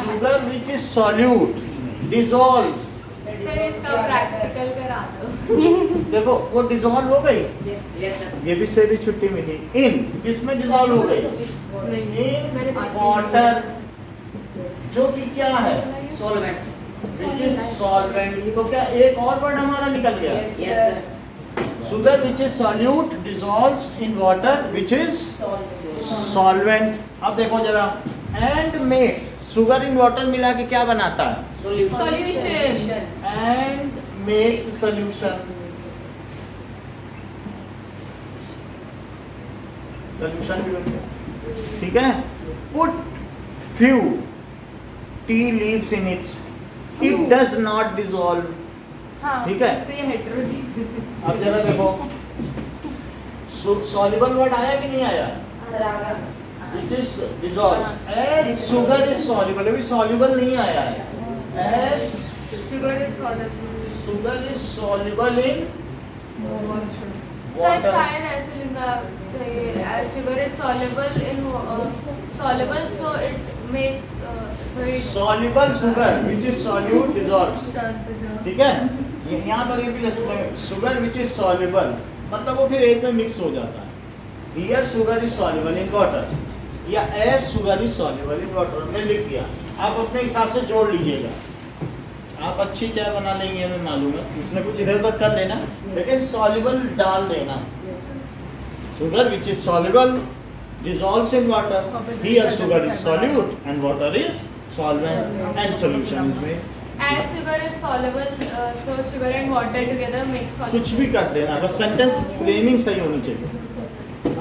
Sugar which is solute dissolves. Sir इसका प्रैक्टिकल करा दो. देखो वो डिसॉल्व हो गई, Yes, sir. ये भी से भी छुट्टी मिली. इन किसमें डिसॉल्व हो गई? इन वाटर, जो कि क्या है? Solvent. Which is solvent. तो क्या एक और वर्ड हमारा निकल गया? Yes, sir. Sugar which is solute dissolves in water which is solvent. अब देखो जरा, and makes, sugar in water मिला के क्या बनाता है? Solution. And makes solution. Solution भी बन गया. ठीक है. Put few tea leaves in it. It does not dissolve. हाँ. ठीक है. तो ये हेटेरोजीनियस. अब जरा देखो, सॉल्युबल वर्ड आया कि नहीं आया? Sir, Agha. Which is dissolves. As sugar is soluble. अभी soluble नहीं आया है. As Sugar is soluble. sugar is soluble in Sir, water. शायद ऐसे लिखा है, as sugar is soluble in soluble, so it make so it Soluble sugar which is solute dissolves. ठीक है. यहाँ पर ये भी sugar which is soluble, मतलब वो फिर एक में मिक्स हो जाता है. Here sugar is soluble in water. या as sugar is soluble in water. हमने लिख दिया. आप अपने हिसाब से जोड़ लीजिएगा. आप अच्छी चाय बना लेंगे हमें मालूम है, उसने कुछ इधर उधर कर लेना, लेकिन soluble डाल देना. Sugar which is soluble dissolves in water. Here sugar is solute and water is solvent and solution is made. as sugar is soluble, so sugar and water together make solution. कुछ भी कर देना, बस sentence framing सही होनी चाहिए.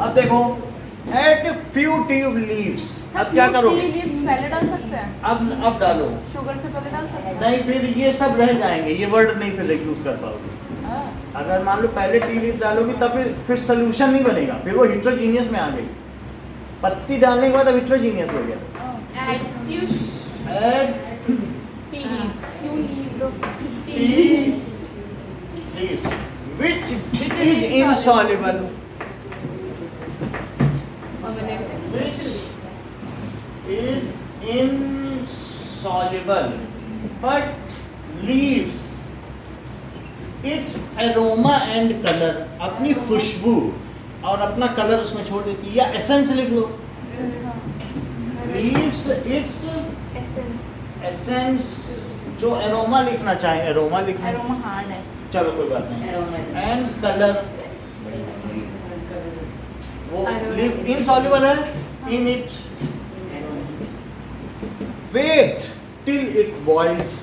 अब देखो, add few tea leaves. अब क्या करोगे? टी लीव्स पहले डाल सकते हैं, अब डालो. शुगर से पहले डाल सकते हैं. नहीं, फिर ये सब रह जाएंगे, ये वर्ड नहीं फिर यूज कर पाओगे. हाँ. अगर मान लो पहले टी लीफ डालोगी तब फिर सोल्यूशन नहीं बनेगा, फिर वो हिट्रोजीनियस में आ गई. पत्ती डालने के बाद अब हिट्रोजीनियस हो गया. Add few Add tea leaves. leaves of tea leaves which is insoluble. Which is insoluble but leaves its aroma and color. अपनी खुशबू और अपना कलर उसमें छोड़ देती है. या एसेंस लिख लो. Leaves its essence. जो एरोमा लिखना चाहे एरोमा लिखना. एरोमा हार्ड है. चलो कोई बात नहीं. Aroma. एंड कलर वो Aroma. इनसॉल्युबल है in it. Wait till it boils.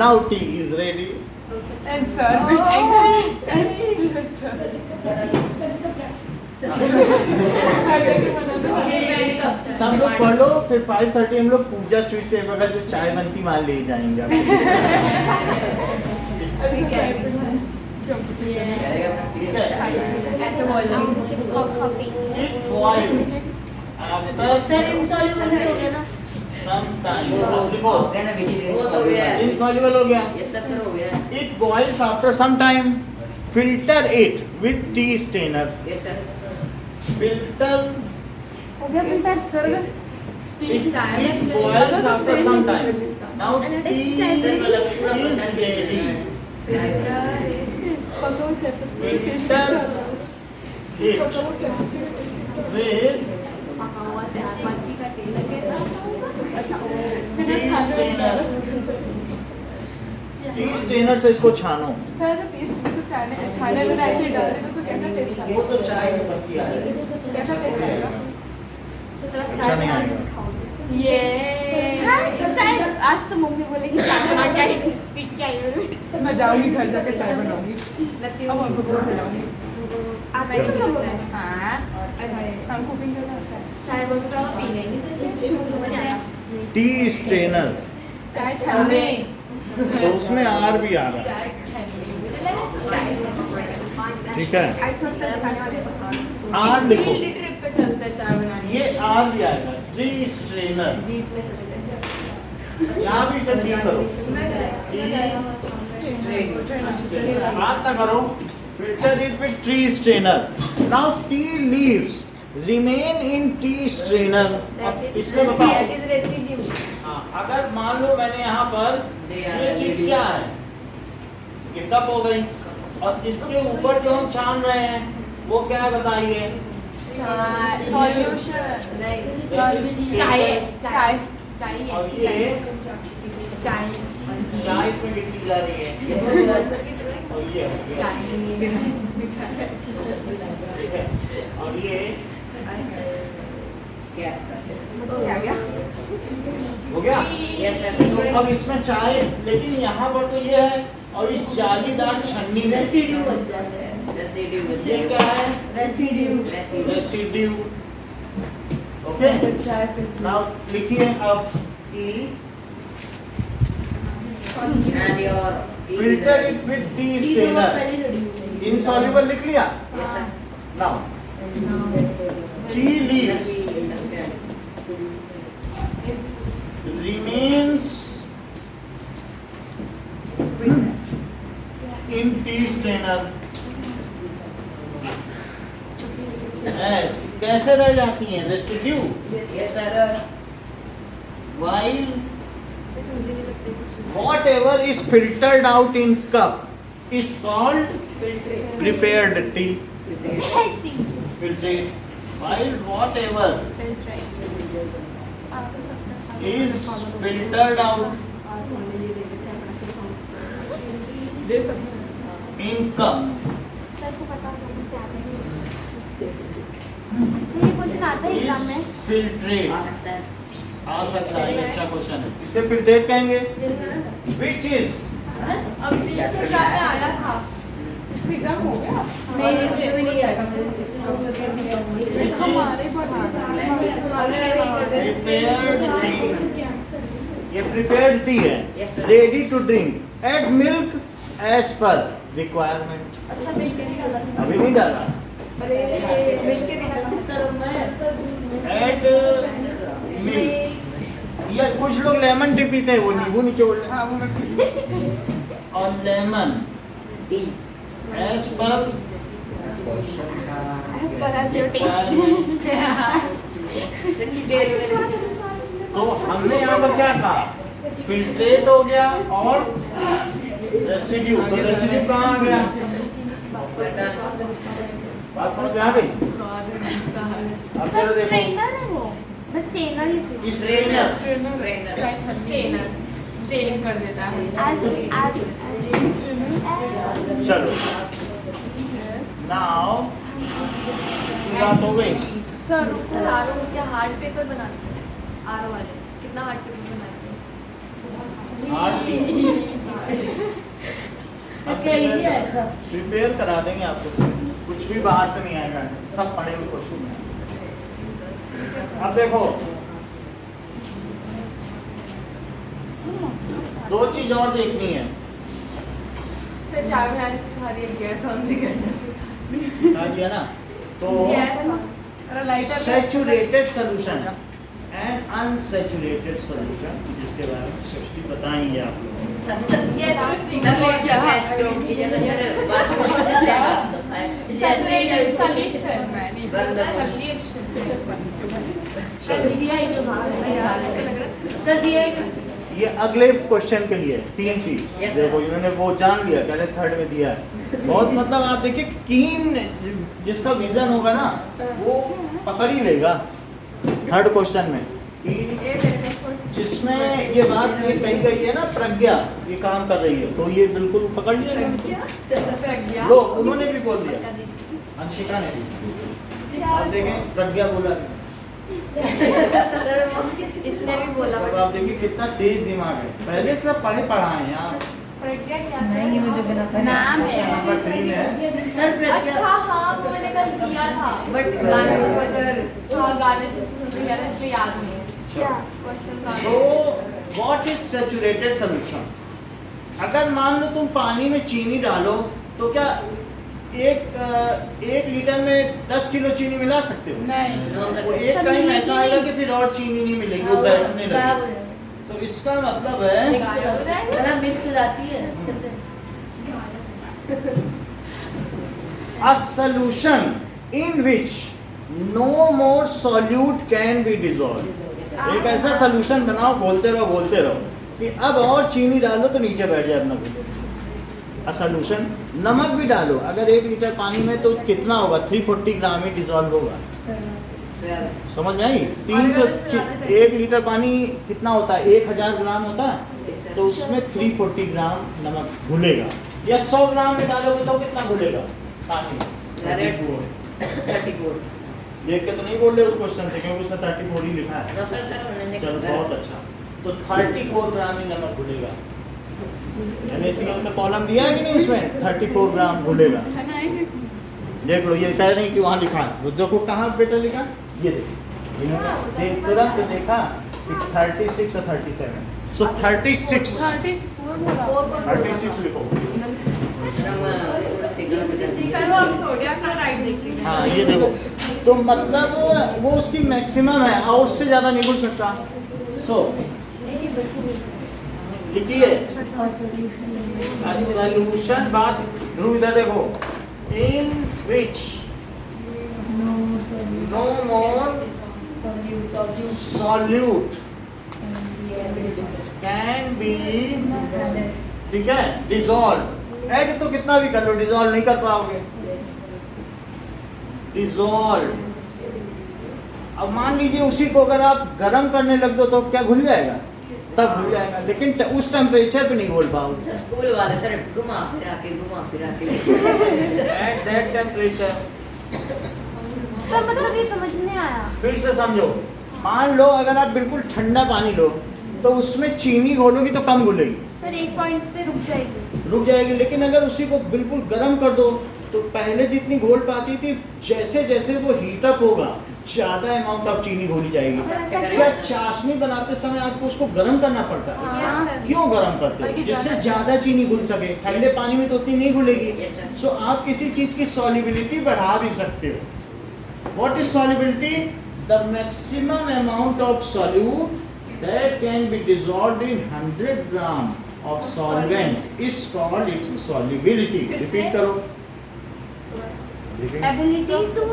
Now tea is ready. And sir, which सब लोग पढ़ लो, फिर 5:30 हम लोग पूजा स्वीट से बगैर जो चाय बनती वहाँ ले जाएंगे. ठीक है. ऐसे बोल It boils after sir insoluble भी हो गया ना? some time. हो देखो, गया ना vegetarian वो तो गया है. insoluble हो गया. Yes, sir, हो गया. It boils after some time. Filter it with tea strainer. Yes, sir. Filter हो गया फिल्टर. सर बस it boils after some time. Now tea Sir, मतलब पूरा is process ready. पकाओ चाय Filter it with T strainer. T strainer से इसको छानो. सर टेस्ट में से छाने में ऐसे डाल दे तो उसका कैसा टेस्ट वो आएगा? तो चाय की पत्ती आ रही है. कैसा टेस्ट आएगा? अच्छा नहीं आएगा। ये आज तो मम्मी बोलेगी चाय बना के आई, पीट के आई हूँ। मैं जाऊंगी घर जाके चाय बनाऊंगी। लगती अब उनको बोल खिलाऊंगी। आप ही तो लोग हाँ, हम कुकिंग करना होता है। चाय बहुत ज़्यादा पी नहीं शुरू में नहीं आया। टी स्ट्रेनर, चाय छानने। तो उसमें आर भी आ रहा है, ठीक है। आर लिखो, फील्ड ट्रिप पे चलते हैं चाय बनाने। ये आर भी आएगा। टी स्ट्रेनर, बीच में चलते हैं। यहाँ भी इसे ठीक करो, हाथ ना करो। Filter is with T strainer. Now tea leaves remain in T strainer. इसमें बताओ, That is residue. हाँ, अगर मान लो मैंने यहाँ पर ये चीज क्या है, ये कप हो गई, और इसके ऊपर जो हम छान रहे हैं वो क्या है बताइए? सॉल्यूशन नहीं, That is चाय चाय। चाहिए। और ये चाय चाय इसमें गिरती जा रही है, और ये हो गया, ठीक है। और ये आ गया। हो गया। Yes, sir. तो अब इसमें चाय, लेकिन यहाँ पर तो ये है, और इस जालीदार छन्नी में रेसिड्यू बन जाता है। रेसिड्यू बन ये जाता क्या है? है। रेसिड्यू। रेसिड्यू। ओके, चाय फिर नाउ लिखिए अब ई And your filter it with T strainer. Insoluble लिख लिया। Yes, sir. Now tea leaves remains in tea strainer as कैसे रह जाती हैं? Residue Yes, sir. while whatever is filtered out in cup is called prepared tea. Filtered. While whatever is filtered out in cup ये question आता है exam is में। filtrate. आ सकता है। आ सकता है, ये अच्छा क्वेश्चन है। इसे फिल्ट्रेट कहेंगे। Which is अब पीछे एग्जाम में आया था। इसका एग्जाम हो गया? नहीं, नहीं आएगा। prepared tea. ये prepared tea है, Yes, sir. ready to drink. Add milk as per requirement. अच्छा मिल के निकाला था। अभी नहीं डाला। मिल के निकाला Add milk. या कुछ लोग लेमन टी पीते हैं, वो नींबू निचोड़ लें। हाँ, वो मैं और लेमन टी। as per तो हमने यहाँ पर क्या कहा? फिल्ट्रेट हो गया और रेसिड्यू। तो रेसिड्यू कहाँ आ गया? बात समझ में आ गई? अब जरा देखो, स्ट्रेनर है वो, मैं स्ट्रेनर लिखी हूँ। स्ट्रेनर। स्टेन कर देता है। चलो, नाउ बात हो गई। सर सर आरो क्या हार्ड पेपर बना सकते हैं? आरो वाले कितना हार्ड पेपर बनाते हैं? प्रिपेयर करा देंगे आपको, कुछ भी बाहर से नहीं आएगा, सब पढ़े हुए क्वेश्चन हैं। अब देखो, दो चीज और देखनी है। सर चाय बनाने सिखा दिया, गैस ऑन भी करना सिखा बता दिया ना? तो gas lighter saturated solution and unsaturated solution, जिसके बारे में सृष्टि बताएंगे आप लोगों को। ये अगले क्वेश्चन के लिए तीन चीज Yes, sir. देखो, इन्होंने वो जान लिया, पहले थर्ड में दिया है। बहुत मतलब आप देखिए, कीन जिसका विजन होगा ना वो पकड़ ही लेगा थर्ड क्वेश्चन में कि जिसमें ये बात ये कही गई है ना, प्रज्ञा ये काम कर रही है, तो ये बिल्कुल पकड़ लिया इन्होंने। लो, उन्होंने भी बोल दिया, अंशिका ने भी। आप देखें, प्रज्ञा बोला सर वो इसने भी बोला अब आप देखिए कितना तेज दिमाग है, पहले से पढ़े पढ़ा है यार। प्रज्ञा क्या नहीं मुझे बिना पता नाम नंबर 3 है। सर प्रज्ञा अच्छा हाँ वो मैंने कल दिया था बट गाने हाँ गाने से लिया था इसलिए याद नहीं है क्या question So what is saturated solution? अगर मान लो तुम पानी में चीनी डालो तो क्या एक लीटर में 10 किलो चीनी मिला सकते हो? नहीं वो एक टाइम ऐसा आएगा कि फिर और चीनी नहीं मिलेगी, वो बैठने गायब हो लगेगी। जाएगा। तो इसका मतलब है मतलब मिक्स हो जाती है अच्छे से। a solution in which no more solute can be dissolved. एक ऐसा सोल्यूशन बनाओ, बोलते रहो कि अब और चीनी डालो तो नीचे बैठ जाए अपना घुले। अ सोल्यूशन, नमक भी डालो, अगर 1 लीटर पानी में तो कितना होगा? 340 ग्राम ही डिजॉल्व होगा। समझ में आई? 1 लीटर पानी कितना होता है? 1000 ग्राम होता है, तो उसमें 340 ग्राम नमक घुलेगा। या 100 ग्राम में डालोगे तो कितना घुलेगा पानी में? 34 देख के तो नहीं बोल रहे उस क्वेश्चन से, क्योंकि उसमें 34 ही लिखा है। चलो बहुत अच्छा, तो 34 ग्राम ही नमक घुलेगा। यानी इसके अंदर कॉलम दिया है कि नहीं उसमें? 34 ग्राम घुलेगा। देख लो, ये कह रहे हैं कि वहाँ लिखा है, वो देखो कहाँ बेटा लिखा, ये देखो इन्होंने तुरंत देखा कि 36 और 37, सो 36 लिखो। राइट देखिए हाँ ये देखो, तो मतलब वो उसकी मैक्सिमम है और उससे ज़्यादा नहीं घुल सकता। सो लिखिए सॉल्यूशन, बात ध्रुव इधर देखो, in which no more solute can be, ठीक है, डिसॉल्व। ऐड तो कितना भी कर लो, डिसॉल्व नहीं कर पाओगे। डिसॉल्व, अब मान लीजिए उसी को अगर आप गर्म करने लग दो तो क्या घुल जाएगा? तब घुल जाएगा, लेकिन उस टेम्परेचर पे नहीं घोल पाओगे। स्कूल वाले सर घुमा फिरा के एट दैट टेम्परेचर, सर मतलब ये समझ नहीं आया। फिर से समझो, मान लो अगर आप बिल्कुल ठंडा पानी लो तो उसमें चीनी घोलोगी तो कम घुलेगी, सर एक पॉइंट पे रुक जाएगी। लेकिन अगर उसी को बिल्कुल गर्म कर दो तो पहले जितनी घोल पाती थी, जैसे जैसे वो हीटअप होगा ज्यादा अमाउंट ऑफ चीनी घोली जाएगी। क्या चाशनी बनाते समय आपको उसको गर्म करना पड़ता है? हाँ। क्यों गर्म करते हैं? जिससे ज्यादा चीनी घुल सके। ठंडे पानी में तो उतनी नहीं घुलेगी। सो आप किसी चीज की सॉल्युबिलिटी बढ़ा भी सकते हो। What is solubility? The maximum amount of solute that can be dissolved in 100 gram of solvent is called its solubility. Repeat करो। एबिलिटी टू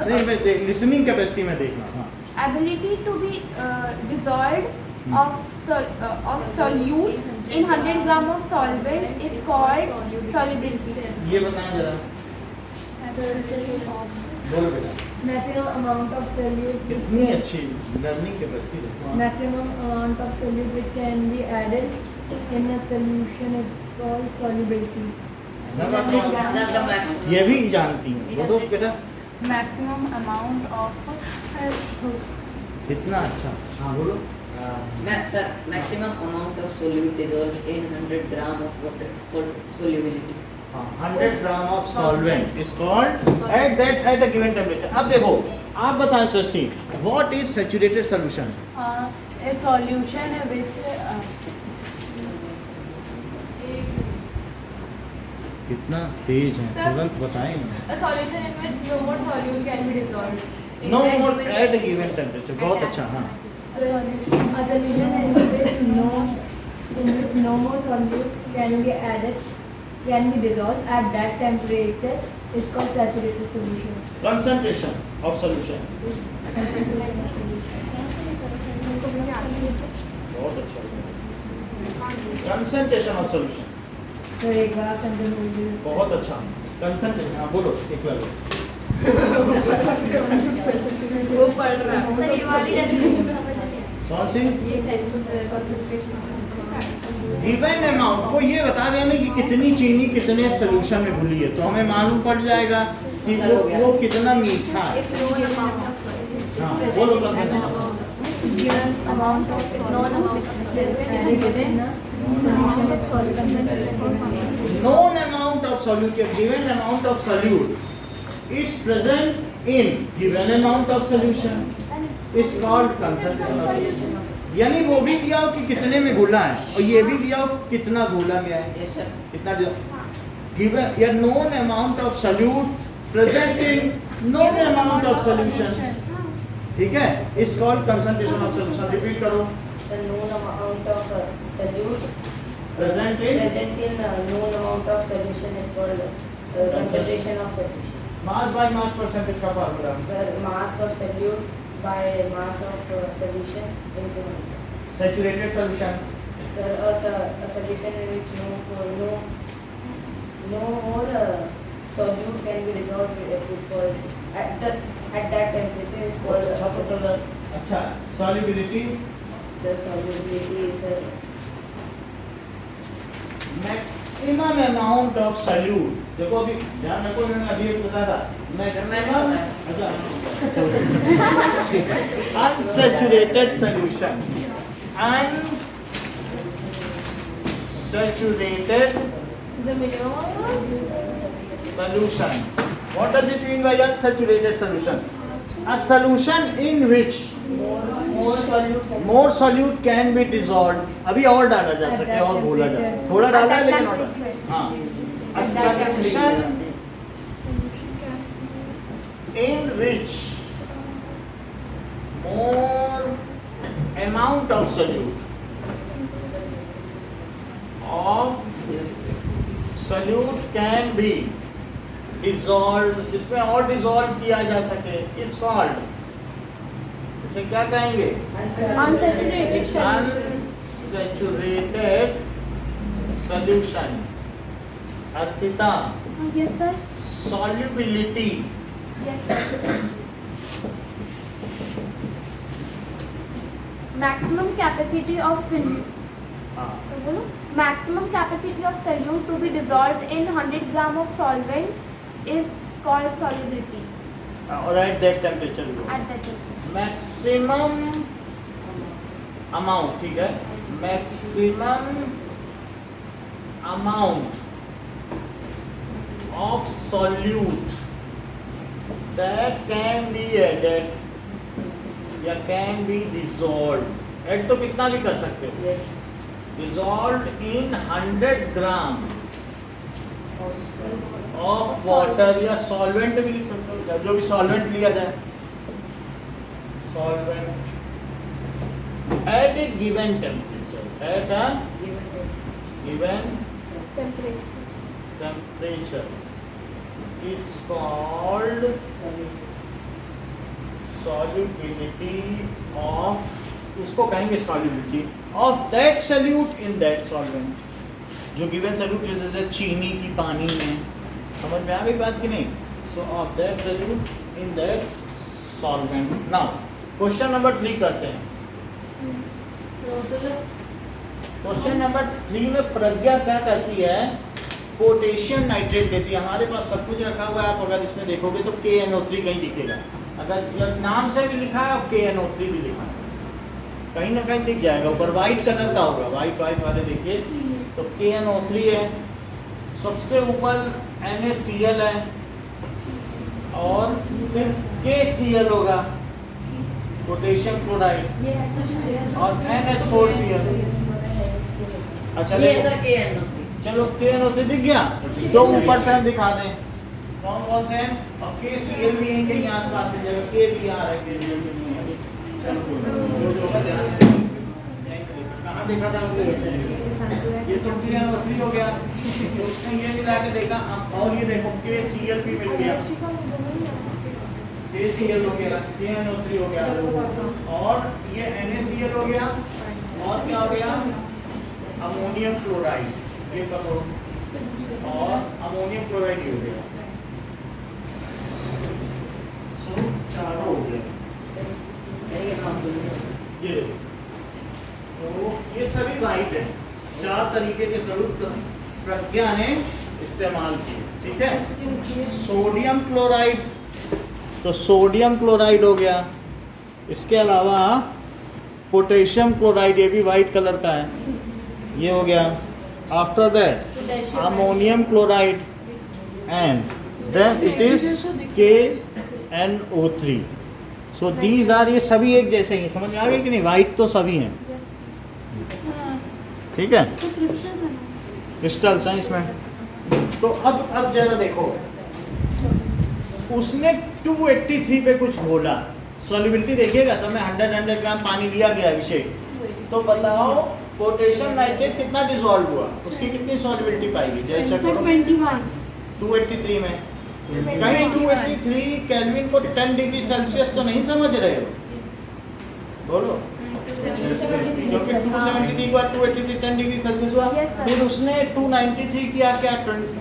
नहीं, मैं लिसनिंग कैपेसिटी में देखना। हाँ, ability to be dissolved of solute in 100 gram of solvent is called solubility. ये बताएं जरा, बोलो बेटा। Maximum amount of solute. कितनी अच्छी लर्निंग कैपेसिटी देखो। Maximum amount of solute which can be added in a solution is called solubility. ये भी जानती हूँ, बोलो बेटा। मैक्सिमम अमाउंट ऑफ कितना अच्छा। हाँ बोलो। sir, maximum amount of solute dissolved in 100 gram of water is called solubility. 100 gram of solvent is called at a given temperature. अब देखो, आप बताएं Srishti, what is saturated solution? a solution which कितना तेज है, Sir, तुरंत बताएं। A solution in which no more solute can be dissolved. No more at a given temperature, बहुत अच्छा। हाँ, A solution in which no more solute can be dissolved at that temperature is called saturated solution. Concentration of solution, बहुत अच्छा। Concentration of solution, तो एक बार आप sentence बोल दीजिए। बहुत अच्छा। कंसंट्रेशन, हाँ बोलो एक बार। वो पढ़ रहा है। सर ये वाली definition समझ नहीं आया। कौन सी? ये concentration गिवन अमाउंट, वो ये बता रहे हैं कि कितनी चीनी कितने सोल्यूशन में घुली है, तो हमें मालूम पड़ जाएगा कि वो कितना मीठा है। If known amount of solute. हाँ, is बोलो present concentration. given amount of solute is added in a solution of solvent. Known amount of solute, a given amount of solute is present in given amount of solution is called concentration of solution. यानी वो भी दिया हो कि कितने में घुला है और ये भी दिया हो कितना घुला गया है, Yes, sir. कितना दिया given a known amount of solute present in known amount of solution, ठीक है, is called concentration of solution. Repeat करो, The known amount of solute present in present in known amount of solution is called concentration of solution. mass by mass percentage का formula, Sir, mass of solute by mass of solution into saturated solution, sir, a solution in which no more solute can be dissolved is called at that temperature is called अच्छा, solubility, sir, solubility is maximum amount of solute. देखो अभी ध्यान रखो, मैंने अभी एक बताया था maximum, अच्छा unsaturated solution, unsaturated The minimum solution. What does it mean by unsaturated solution? A solution in which more solute can more solute can be dissolved. अभी और डाला जा सके और घोला जा सके, थोड़ा डाला है लेकिन और डाला, हाँ, a solution in which more amount of solute can be dissolved, जिसमें और dissolve किया जा सके is called, इसे क्या कहेंगे? Unsaturated solution. Unsaturated solution. Arpita, Yes, sir. solubility. Yes, sir. Maximum capacity of solute. हाँ, Maximum capacity of solute to be dissolved in 100 gram of solvent is called solubility or at that temperature. at that temperature. Maximum amount, ठीक है, maximum amount of solute that can be added या can be dissolved. Add तो कितना भी कर सकते हो. yes Dissolved in 100 gram of water या solvent भी लिख सकते हो, जो भी solvent लिया जाए, solvent at a given temperature, at a given temperature is called solubility of, उसको कहेंगे solubility of that solute in that solvent. जो given solute जैसे चीनी की पानी में, समझ में आ गई बात कि नहीं? So of that solute in that solvent. Now question number 3 करते हैं. क्वेश्चन नंबर 3 में प्रज्ञा क्या करती है? पोटेशियम नाइट्रेट देती है. हमारे पास सब कुछ रखा हुआ है, आप अगर इसमें देखोगे तो KNO3 कहीं दिखेगा. अगर नाम से भी लिखा है और KNO3 भी लिखा है, कहीं ना कहीं दिख जाएगा. ऊपर वाइट कलर का होगा, वाइट वाले देखिए तो KNO3 है. सबसे ऊपर NaCl है और फिर KCl होगा, पोटेशियम क्लोराइड, और NH4Cl. अच्छा ये देखो, सर KNO3. चलो KNO3 दिख गया, जो ऊपर से हम दिखा दें कौन से हैं, और KCl भी है कहीं आसपास मिल जाएगा. K भी आ रहा है, KCl भी नहीं है. चलो जो होगा ध्यान से कहाँ देखा था आपने? ये तो KNO3 हो गया, तो उसने ये मिला के देखा. और ये देखो KCl भी मिल गया, KCl हो गया, KNO3 हो गया, और ये NaCl हो गया, और क्या हो गया? अमोनियम क्लोराइड, ये पकड़ो, और अमोनियम क्लोराइड हो गया. सो चारों हो गए. ये देखो, तो ये सभी वाइट है. 4 तरीके के स्वरूप प्रज्ञा ने इस्तेमाल किए. ठीक है. सोडियम क्लोराइड, तो सोडियम क्लोराइड हो गया, इसके अलावा पोटेशियम क्लोराइड, ये भी वाइट कलर का है, ये हो गया. After that ammonium chloride and then it is KNO3. So these are, ये सभी एक जैसे ही, समझ में आ गई कि नहीं? वाइट तो सभी हैं, ठीक है, क्रिस्टल्स हैं इसमें. तो अब जरा देखो, उसने 283 पे कुछ बोला, सॉल्युबिलिटी देखिएगा सब में 100 ग्राम पानी लिया गया अभिषेक, तो बताओ पोटेशियम नाइट्रेट कितना डिसॉल्व हुआ, उसकी कितनी सॉल्युबिलिटी पाएगी? जैसे 283 में, कहीं 283 केल्विन को 10 डिग्री सेल्सियस तो नहीं समझ रहे हो? बोलो, क्योंकि 273 के बाद 283 10 डिग्री सेल्सियस हुआ. फिर उसने 293 किया, क्या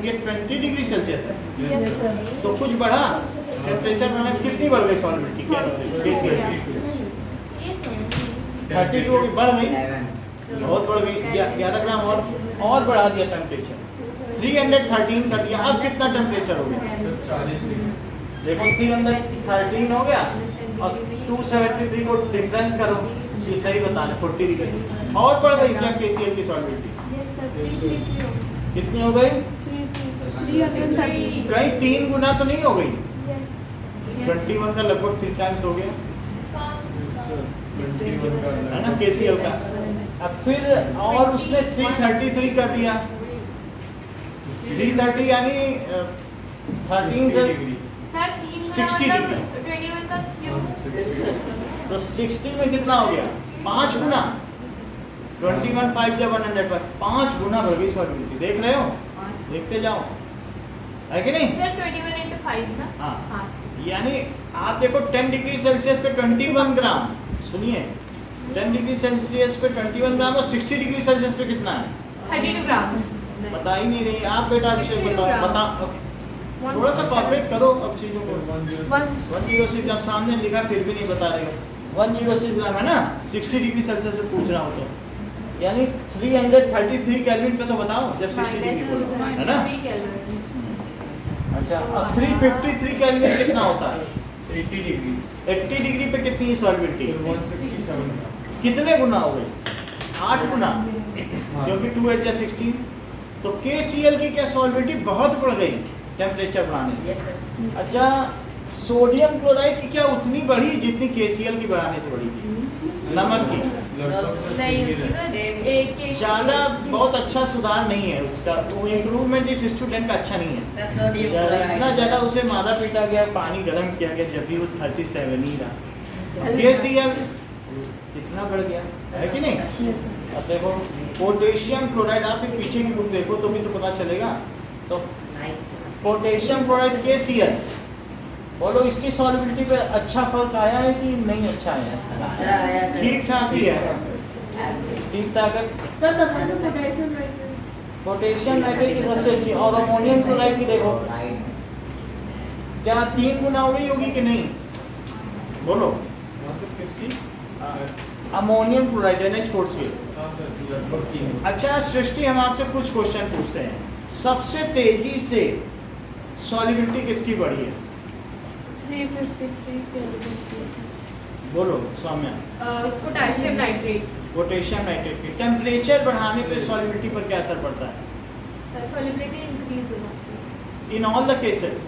ये 20 डिग्री सेल्सियस है, Yes, sir. तो कुछ बढ़ा टेम्परेचर में, कितनी बढ़ गई सॉल्युबिलिटी? क्या 32 होगी, बढ़ गई, बहुत बढ़ गई, 11 ग्राम और बढ़ा दिया टेम्परेचर, 313 कर दिया. अब कितना टेम्परेचर हो गया? देखो 313 हो गया और 273 को डिफरेंस करो, ये सही बता रहे 40 डिग्री और बढ़ गई क्या KCl की सॉल्युबिलिटी? कितनी हो गई? कहीं 3 गुना तो नहीं हो गई? 21 का लगभग 3 टाइम्स हो गया है ना KCl का. अब फिर और उसने 333 कर दिया, 330 यानी 13 से सर 3 60 मतलब 21 का क्यूब. तो 60 में कितना हो गया? 5 गुना. 21 5 जब 100 5 गुना बढ़ गई सॉल्युबिलिटी. देख रहे हो? देखते जाओ, है कि नहीं? सर 21 into 5 ना. हाँ, यानी आप देखो 10 डिग्री सेल्सियस पे 21 ग्राम, सुनिए 10 डिग्री सेल्सियस पे 21 ग्राम और 60 डिग्री सेल्सियस पे कितना है? 32 ग्राम. बता ही नहीं रही आप बेटा, अभिषेक बताओ, बता थोड़ा सा कॉपरेट करो अब चीजों को. 106 जब सामने लिखा फिर भी नहीं बता रहे हो. 106 ग्राम है ना, 60 डिग्री सेल्सियस पे पूछ रहा हूँ तो, यानी 333 केल्विन पे तो बताओ जब 60 डिग्री है ना. अच्छा, अब 353 केल्विन कितना होता है? 80 डिग्री. 80 डिग्री पे कितनी सॉल्युबिलिटी? 167. कितने गुना हो गई? 8 गुना, क्योंकि 2 8 या 16. तो KCl की क्या सॉल्युबिलिटी बहुत बढ़ गई टेम्परेचर बढ़ाने से. Yes, sir. अच्छा, सोडियम क्लोराइड की क्या उतनी बढ़ी जितनी KCl की बढ़ाने से बढ़ी थी? नमक की नहीं, उसकी तो एक ज़्यादा बहुत अच्छा सुधार नहीं है उसका, वो इम्प्रूवमेंट इस स्टूडेंट का अच्छा नहीं है. Sir, sodium chloride. इतना ज़्यादा उसे मादा पीटा गया, पानी गर्म किया गया, जब भी वो 37 ही रहा. KCl कितना बढ़ गया, है कि नहीं? अब देखो पोटेशियम क्लोराइड, आप फिर पीछे की बुक देखो तो भी तो पता चलेगा. तो पोटेशियम क्लोराइड KCl, बोलो इसकी सॉल्युबिलिटी पे अच्छा फर्क आया है कि नहीं अच्छा आया है? Sir, आया sir. ठीक ठाक ही है, ठीक ठाक है. सर सबसे तो पोटेशियम नाइट्रेट. पोटेशियम नाइट्रेट की सबसे अच्छी, और अमोनियम क्लोराइड की देखो क्या 3 गुना हो गई होगी कि नहीं? बोलो. किसकी? Ammonium chloride NH4Cl. हाँ सर, लगभग 3. अच्छा सृष्टि, हम आपसे कुछ क्वेश्चन पूछते हैं. सबसे तेजी से सॉल्युबिलिटी किसकी बढ़ी है? 353 केल्विन. बोलो Soumya. Potassium nitrate. Potassium nitrate की टेम्परेचर बढ़ाने पे सॉल्युबिलिटी पर क्या असर पड़ता है? सॉल्युबिलिटी इंक्रीज हो जाती है. In all the cases.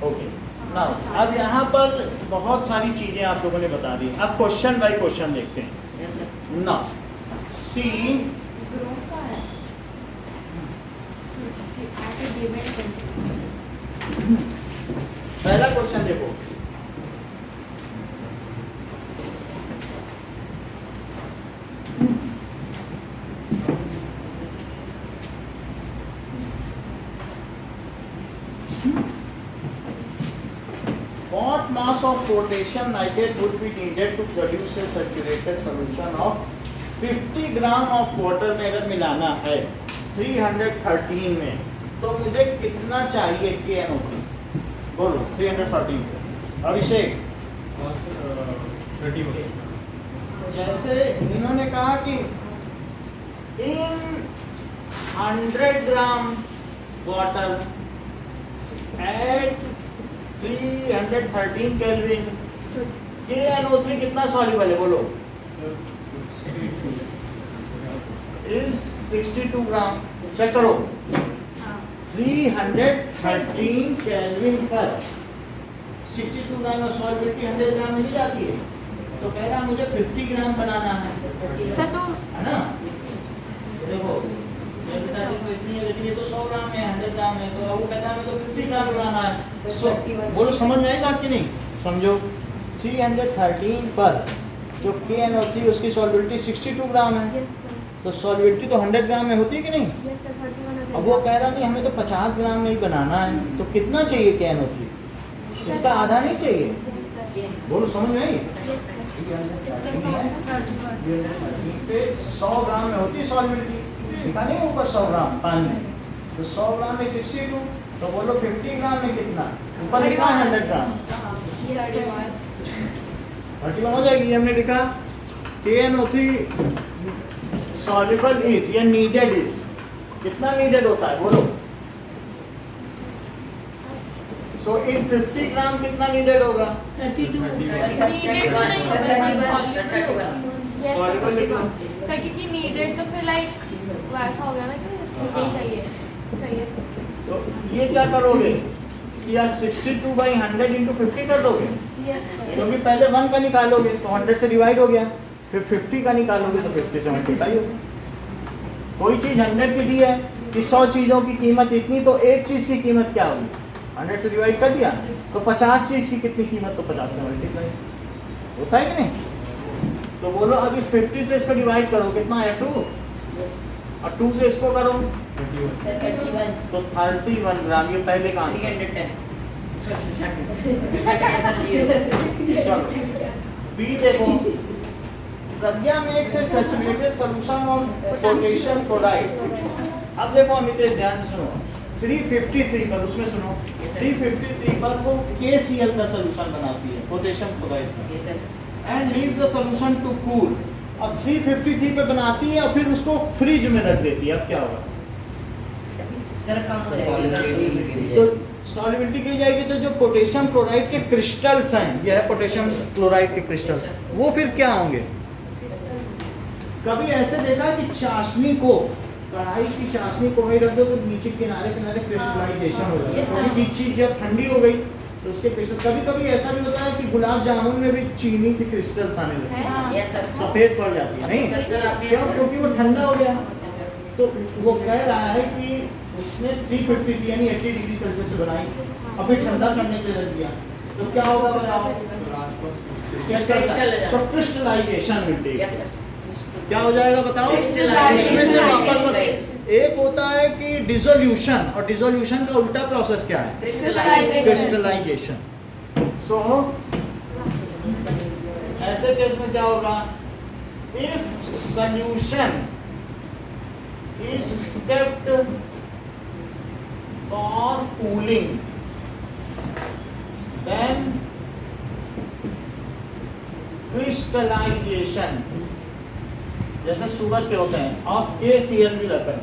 Okay, now अब यहाँ पर बहुत सारी चीजें आप लोगों ने बता दी. अब क्वेश्चन बाय क्वेश्चन देखते हैं. Yes, sir. Now see, growth का है. At a given temperature. पहला क्वेश्चन देखो. What mass of potassium nitrate would be needed to produce a saturated solution of 50 gram of water में अगर मिलाना है 313 में, तो मुझे कितना चाहिए KNO3? बोलो 313. अभिषेक, हाँ सर, 31. जैसे इन्होंने कहा कि इन 100 gram water at 313 kelvin KNO3 कितना सॉल्युबल है बोलो? Is 62 gram. चेक करो, 313 केल्विन पर 62 ग्राम में सॉल्युबिलिटी 100 ग्राम मिल जाती है। तो कह रहा मुझे 50 ग्राम बनाना है, सर तो है ना? देखो ये स्टार्टिंग में इतनी है, लेकिन ये तो 100 ग्राम है, 100 ग्राम है, तो वो कहता है मुझे 50 ग्राम बनाना है। सो बोलो समझ में आएगा कि नहीं? समझो 313 पर जो KNO3 उसकी सॉल्युबिलिटी 62 ग्राम है, तो सॉल्युबिलिटी तो 100 ग्राम में होती है कि नहीं? अब वो कह रहा नहीं हमें तो 50 ग्राम में ही बनाना है, तो कितना चाहिए KNO3? इसका आधा नहीं चाहिए। बोलो समझ में आई? 100 ग्राम में होती है सॉल्युबिलिटी, लिखा नहीं ऊपर 100 ग्राम पानी, तो 100 ग्राम में 62, तो बोलो 50 ग्राम में कितना? ऊपर लिखा 100 ग्राम, 31 हो जाएगी। हमने लिखा KNO3 सॉल्युबल इज या नीडेड इज, कितना नीडेड होता है बोलो? सो इन 50 ग्राम कितना नीडेड होगा? 32 सॉल्युबल लिखो। सर क्योंकि नीडेड तो फिर लाइक वैसा हो गया ना कि नहीं चाहिए। तो ये क्या करोगे? या 62/100 इंटू 50 कर दोगे, क्योंकि पहले 1 का निकालोगे तो 100 से डिवाइड हो गया, फिर 50 का निकालोगे तो 50 से मल्टीप्लाई होगा। कोई चीज़ 100 की दी है कि 100 चीज़ों की कीमत इतनी, तो एक चीज़ की कीमत क्या होगी? 100 से डिवाइड कर दिया तो 50 चीज़ की कितनी कीमत, तो 50 से मल्टीप्लाई होता है कि नहीं? तो बोलो अभी 50 से इसको डिवाइड करो, कितना है 2, और 2 से इसको करो 31 तो 31 ग्राम। ये पहले का आंसर। 310 चलो बी देखो, Pragya makes a saturated solution of potassium chloride. अब देखो अमितेश ध्यान से सुनो, 353 पर उसमें सुनो, 353 पर वो KCl का सॉल्यूशन बनाती है पोटेशियम क्लोराइड का, ये sir and leaves the solution to cool. अब 353 पे बनाती है और फिर उसको फ्रिज में रख देती है। अब क्या होगा? सर कम हो जाएगा तो सॉल्युबिलिटी गिर जाएगी, तो जो पोटेशियम क्लोराइड के क्रिस्टल्स हैं, यह है पोटेशियम क्लोराइड के क्रिस्टल, वो फिर क्या होंगे? कभी ऐसे देखा कि चाशनी को, कढ़ाई की चाशनी को वहीं रख दो तो नीचे किनारे किनारे क्रिस्टलाइजेशन हो जाता है, थोड़ी चीज जब ठंडी हो गई तो उसके क्रिस्टल। कभी कभी ऐसा भी होता है कि गुलाब जामुन में भी चीनी की क्रिस्टल्स आने लगते हैं, यस सर सफेद पड़ जाती है, नहीं सर आते हैं क्यों? क्योंकि वो ठंडा हो गया। यस सर तो वो कह रहा है कि उसने 353 यानी 80 डिग्री सेल्सियस पे बनाई, अभी ठंडा करने के लिए रख दिया, तो क्या होगा बताओ? Crystallization will take. Yes sir क्या हो जाएगा बताओ? इसमें से वापस एक होता है कि डिसोल्यूशन, और डिसोल्यूशन का उल्टा प्रोसेस क्या है? क्रिस्टलाइजेशन। सो ऐसे केस में क्या होगा? If solution is kept for cooling then crystallization, जैसे शुगर के होते हैं, ऑफ KCl भी रहता है।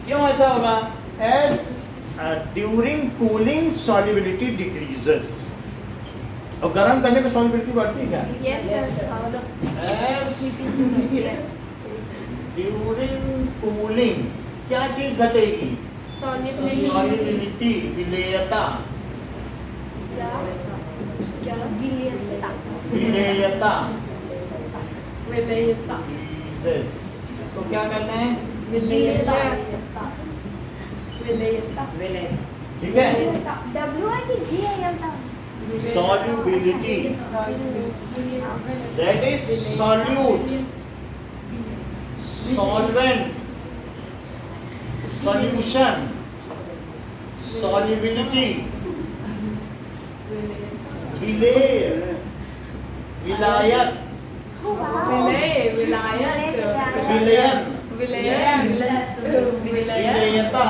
क्यों ऐसा होगा? As during cooling solubility decreases, और गर्म करने पे सॉल्युबिलिटी बढ़ती है क्या? एज ड्यूरिंग कूलिंग क्या चीज घटेगी? सॉल्युबिलिटी, विलेयता। विलेयता इसको क्या कहते हैं? ठीक है, solubility, that is solute, solvent, solution, solubility, विलेय, विलायत, विलयन, विलेयता।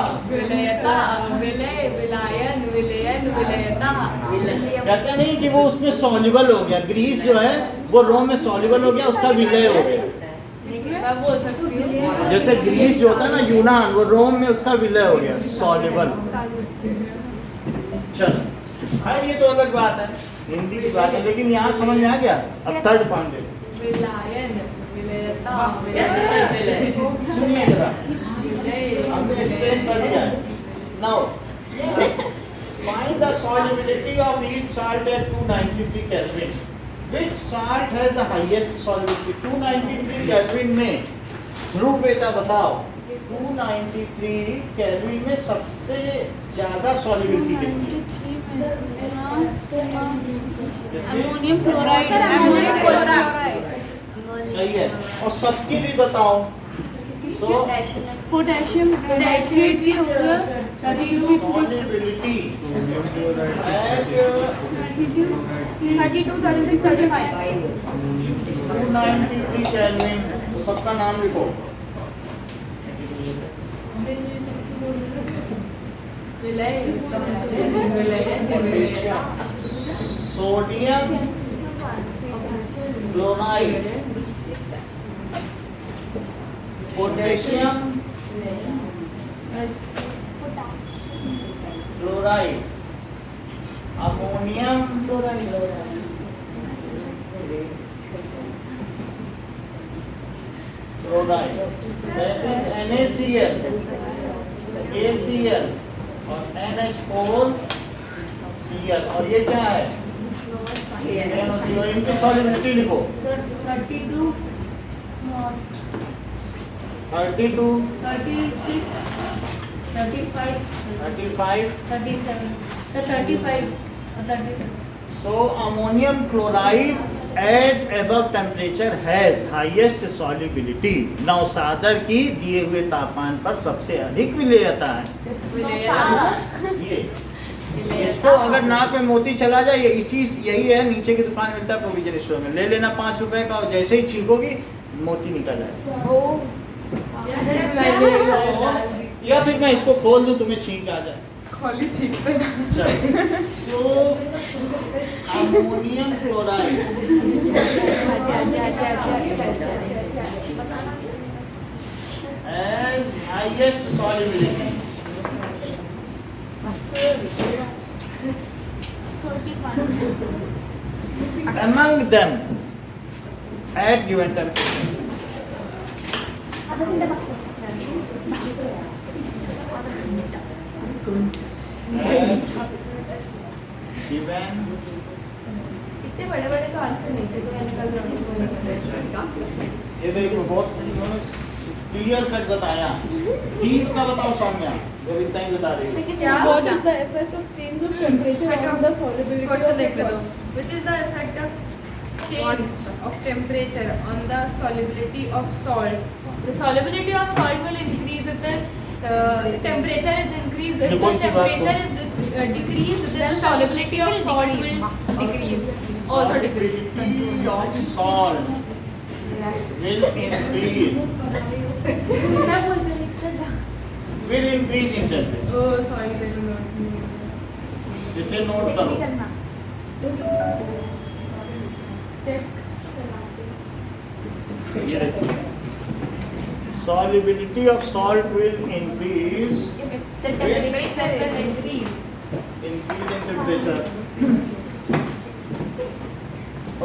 कहते नहीं कि वो उसमें सॉल्युबल हो गया, ग्रीस जो है वो रोम में सॉल्युबल हो गया, उसका विलय हो गया। जैसे ग्रीस जो होता है ना यूनान, वो रोम में उसका विलय हो गया, सॉल्युबल। चलो हाँ ये तो अलग बात है, हिंदी की बात है, लेकिन यहाँ समझ में आ गया। अब थर्ड पॉइंट देखो, विलायन, विलयता, सुनिए जरा, हमने एक्सप्लेन कर दिया है। Now find the solubility of each salt at 293 Kelvin. Which salt has the highest solubility? 293 Kelvin में ध्रुव बेटा बताओ, 293 केल्विन में सबसे ज्यादा सॉल्युबिलिटी किसकी है? अमोनियम क्लोराइड, अमोनियम क्लोराइड, सही है। और सबकी भी बताओ। सो पोटेशियम नाइट्रेट भी हो गया, सॉल्युबिलिटी एट 32, 36, 35। 293 केल्विन, तो सबका नाम लिखो। Sodium chloride, potassium chloride, ammonium chloride, that is NaCl, KCl और NH4Cl, और ये क्या है? इनकी सॉल्युबिलिटी लिखो। 32, 32, 36, 35, 35, 37, 35, 37. So ammonium chloride at above temperature has highest solubility. Now सादर की दिए हुए तापमान पर सबसे अधिक विलेयता है। ये इसको अगर नाक में मोती चला जाए, ये यही है, नीचे की दुकान मिलता है प्रोविजन स्टोर में, ले लेना 5 रुपए का, और जैसे ही छींकोगी मोती निकल जाएगा। या फिर मैं इसको खोल दूं, तुम्हें छींक आ जाए। खोली छींक पे So ammonium chloride has highest solubility among them at given temperature. Given इतने बड़े बड़े तो आंसर नहीं थे, तो मैंने कल ये देखो बहुत क्लियर कट बताया। डीप का बताओ सौम्या, जब इतना ही बता रही हो। What is the effect of change of temperature on the solubility Question of the देख लो, salt? which is the effect of change of temperature on the solubility of salt? The solubility of salt will increase if the temperature is increased. If the temperature is decreased, then solubility of salt will decrease. Also decrease. Solubility of salt will increase. Will increase in temperature. Oh, sorry, I don't know. इसे note करो। Check. ये देखो। Solubility of salt will increase. The temperature will increase. Increase in temperature.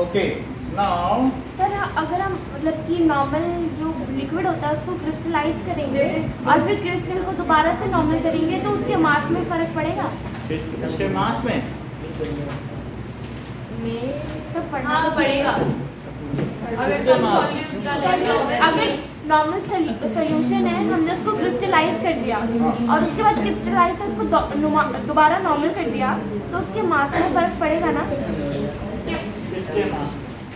Okay. Now sir अगर हम मतलब कि normal जो liquid होता है उसको क्रिस्टलाइज करेंगे और फिर क्रिस्टल को दोबारा से नॉर्मल करेंगे तो उसके मास में फर्क पड़ेगा? इसके मास में सब पढ़ना हाँ, तो पड़ेगा। अगर इसके मास अगर नॉर्मल सोल्यूशन है, हमने उसको क्रिस्टलाइज कर दिया और उसके बाद क्रिस्टलाइज से उसको दोबारा नॉर्मल कर दिया तो उसके मास में फर्क पड़ेगा ना? इसके मास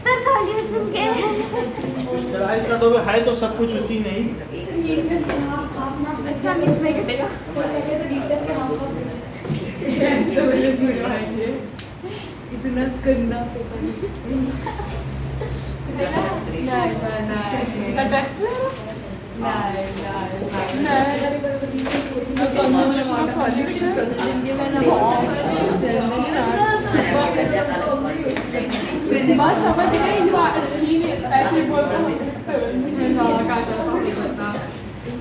सर सॉल्यूशन के क्रिस्टलाइज कर दोगे, है तो सब कुछ उसी में ही। अच्छा मिक्स में कटेगा। इतना गंदा पेपर। टेस्ट में बात समझ गई, इस बात अच्छी नहीं है, ऐसे बोलता हूँ।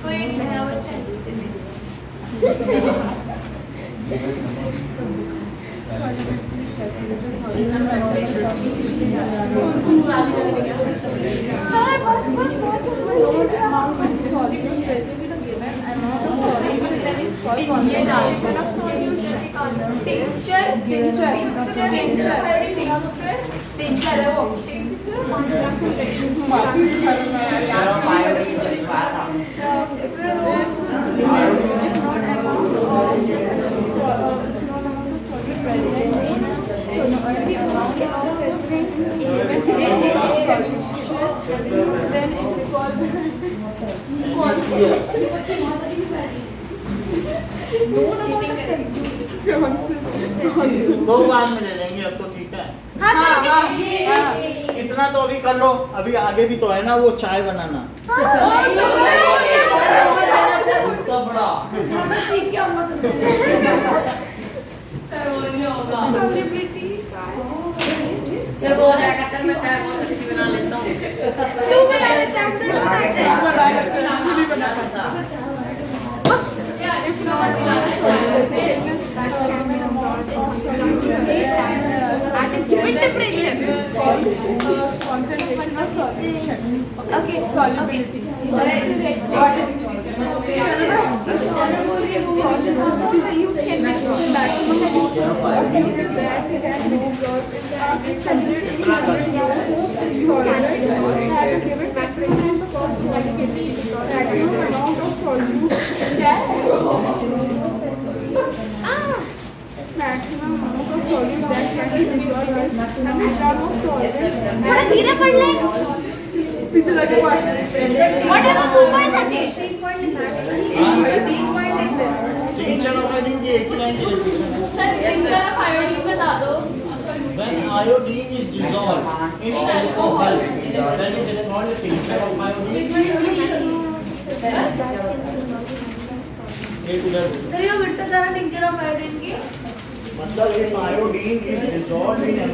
कोई नया बच्चा दो बार में ले लेंगे अब तो ठीक है। इतना तो अभी कर लो, अभी आगे भी तो है ना वो चाय बनाना। उतना बड़ा सर वो हो जाएगा सर, मैं चाय बहुत अच्छी बना लेता हूँ। concentration or solution. Okay, solubility. Maximum amount of solute that can be dissolved in 100 grams of solvent. थोड़ा धीरे पढ़ ले। पीछे जाके पढ़। Whatever 2.30. टीचर अकॉर्डिंग की एक लाइन की डेफिनेशन है। सर टिंचर ऑफ आयोडीन बता दो। When iodine is dissolved in alcohol, then it is called a tincture of iodine. एक उधर फिर से जरा टिंचर ऑफ आयोडीन की मतलब if iodine is dissolved in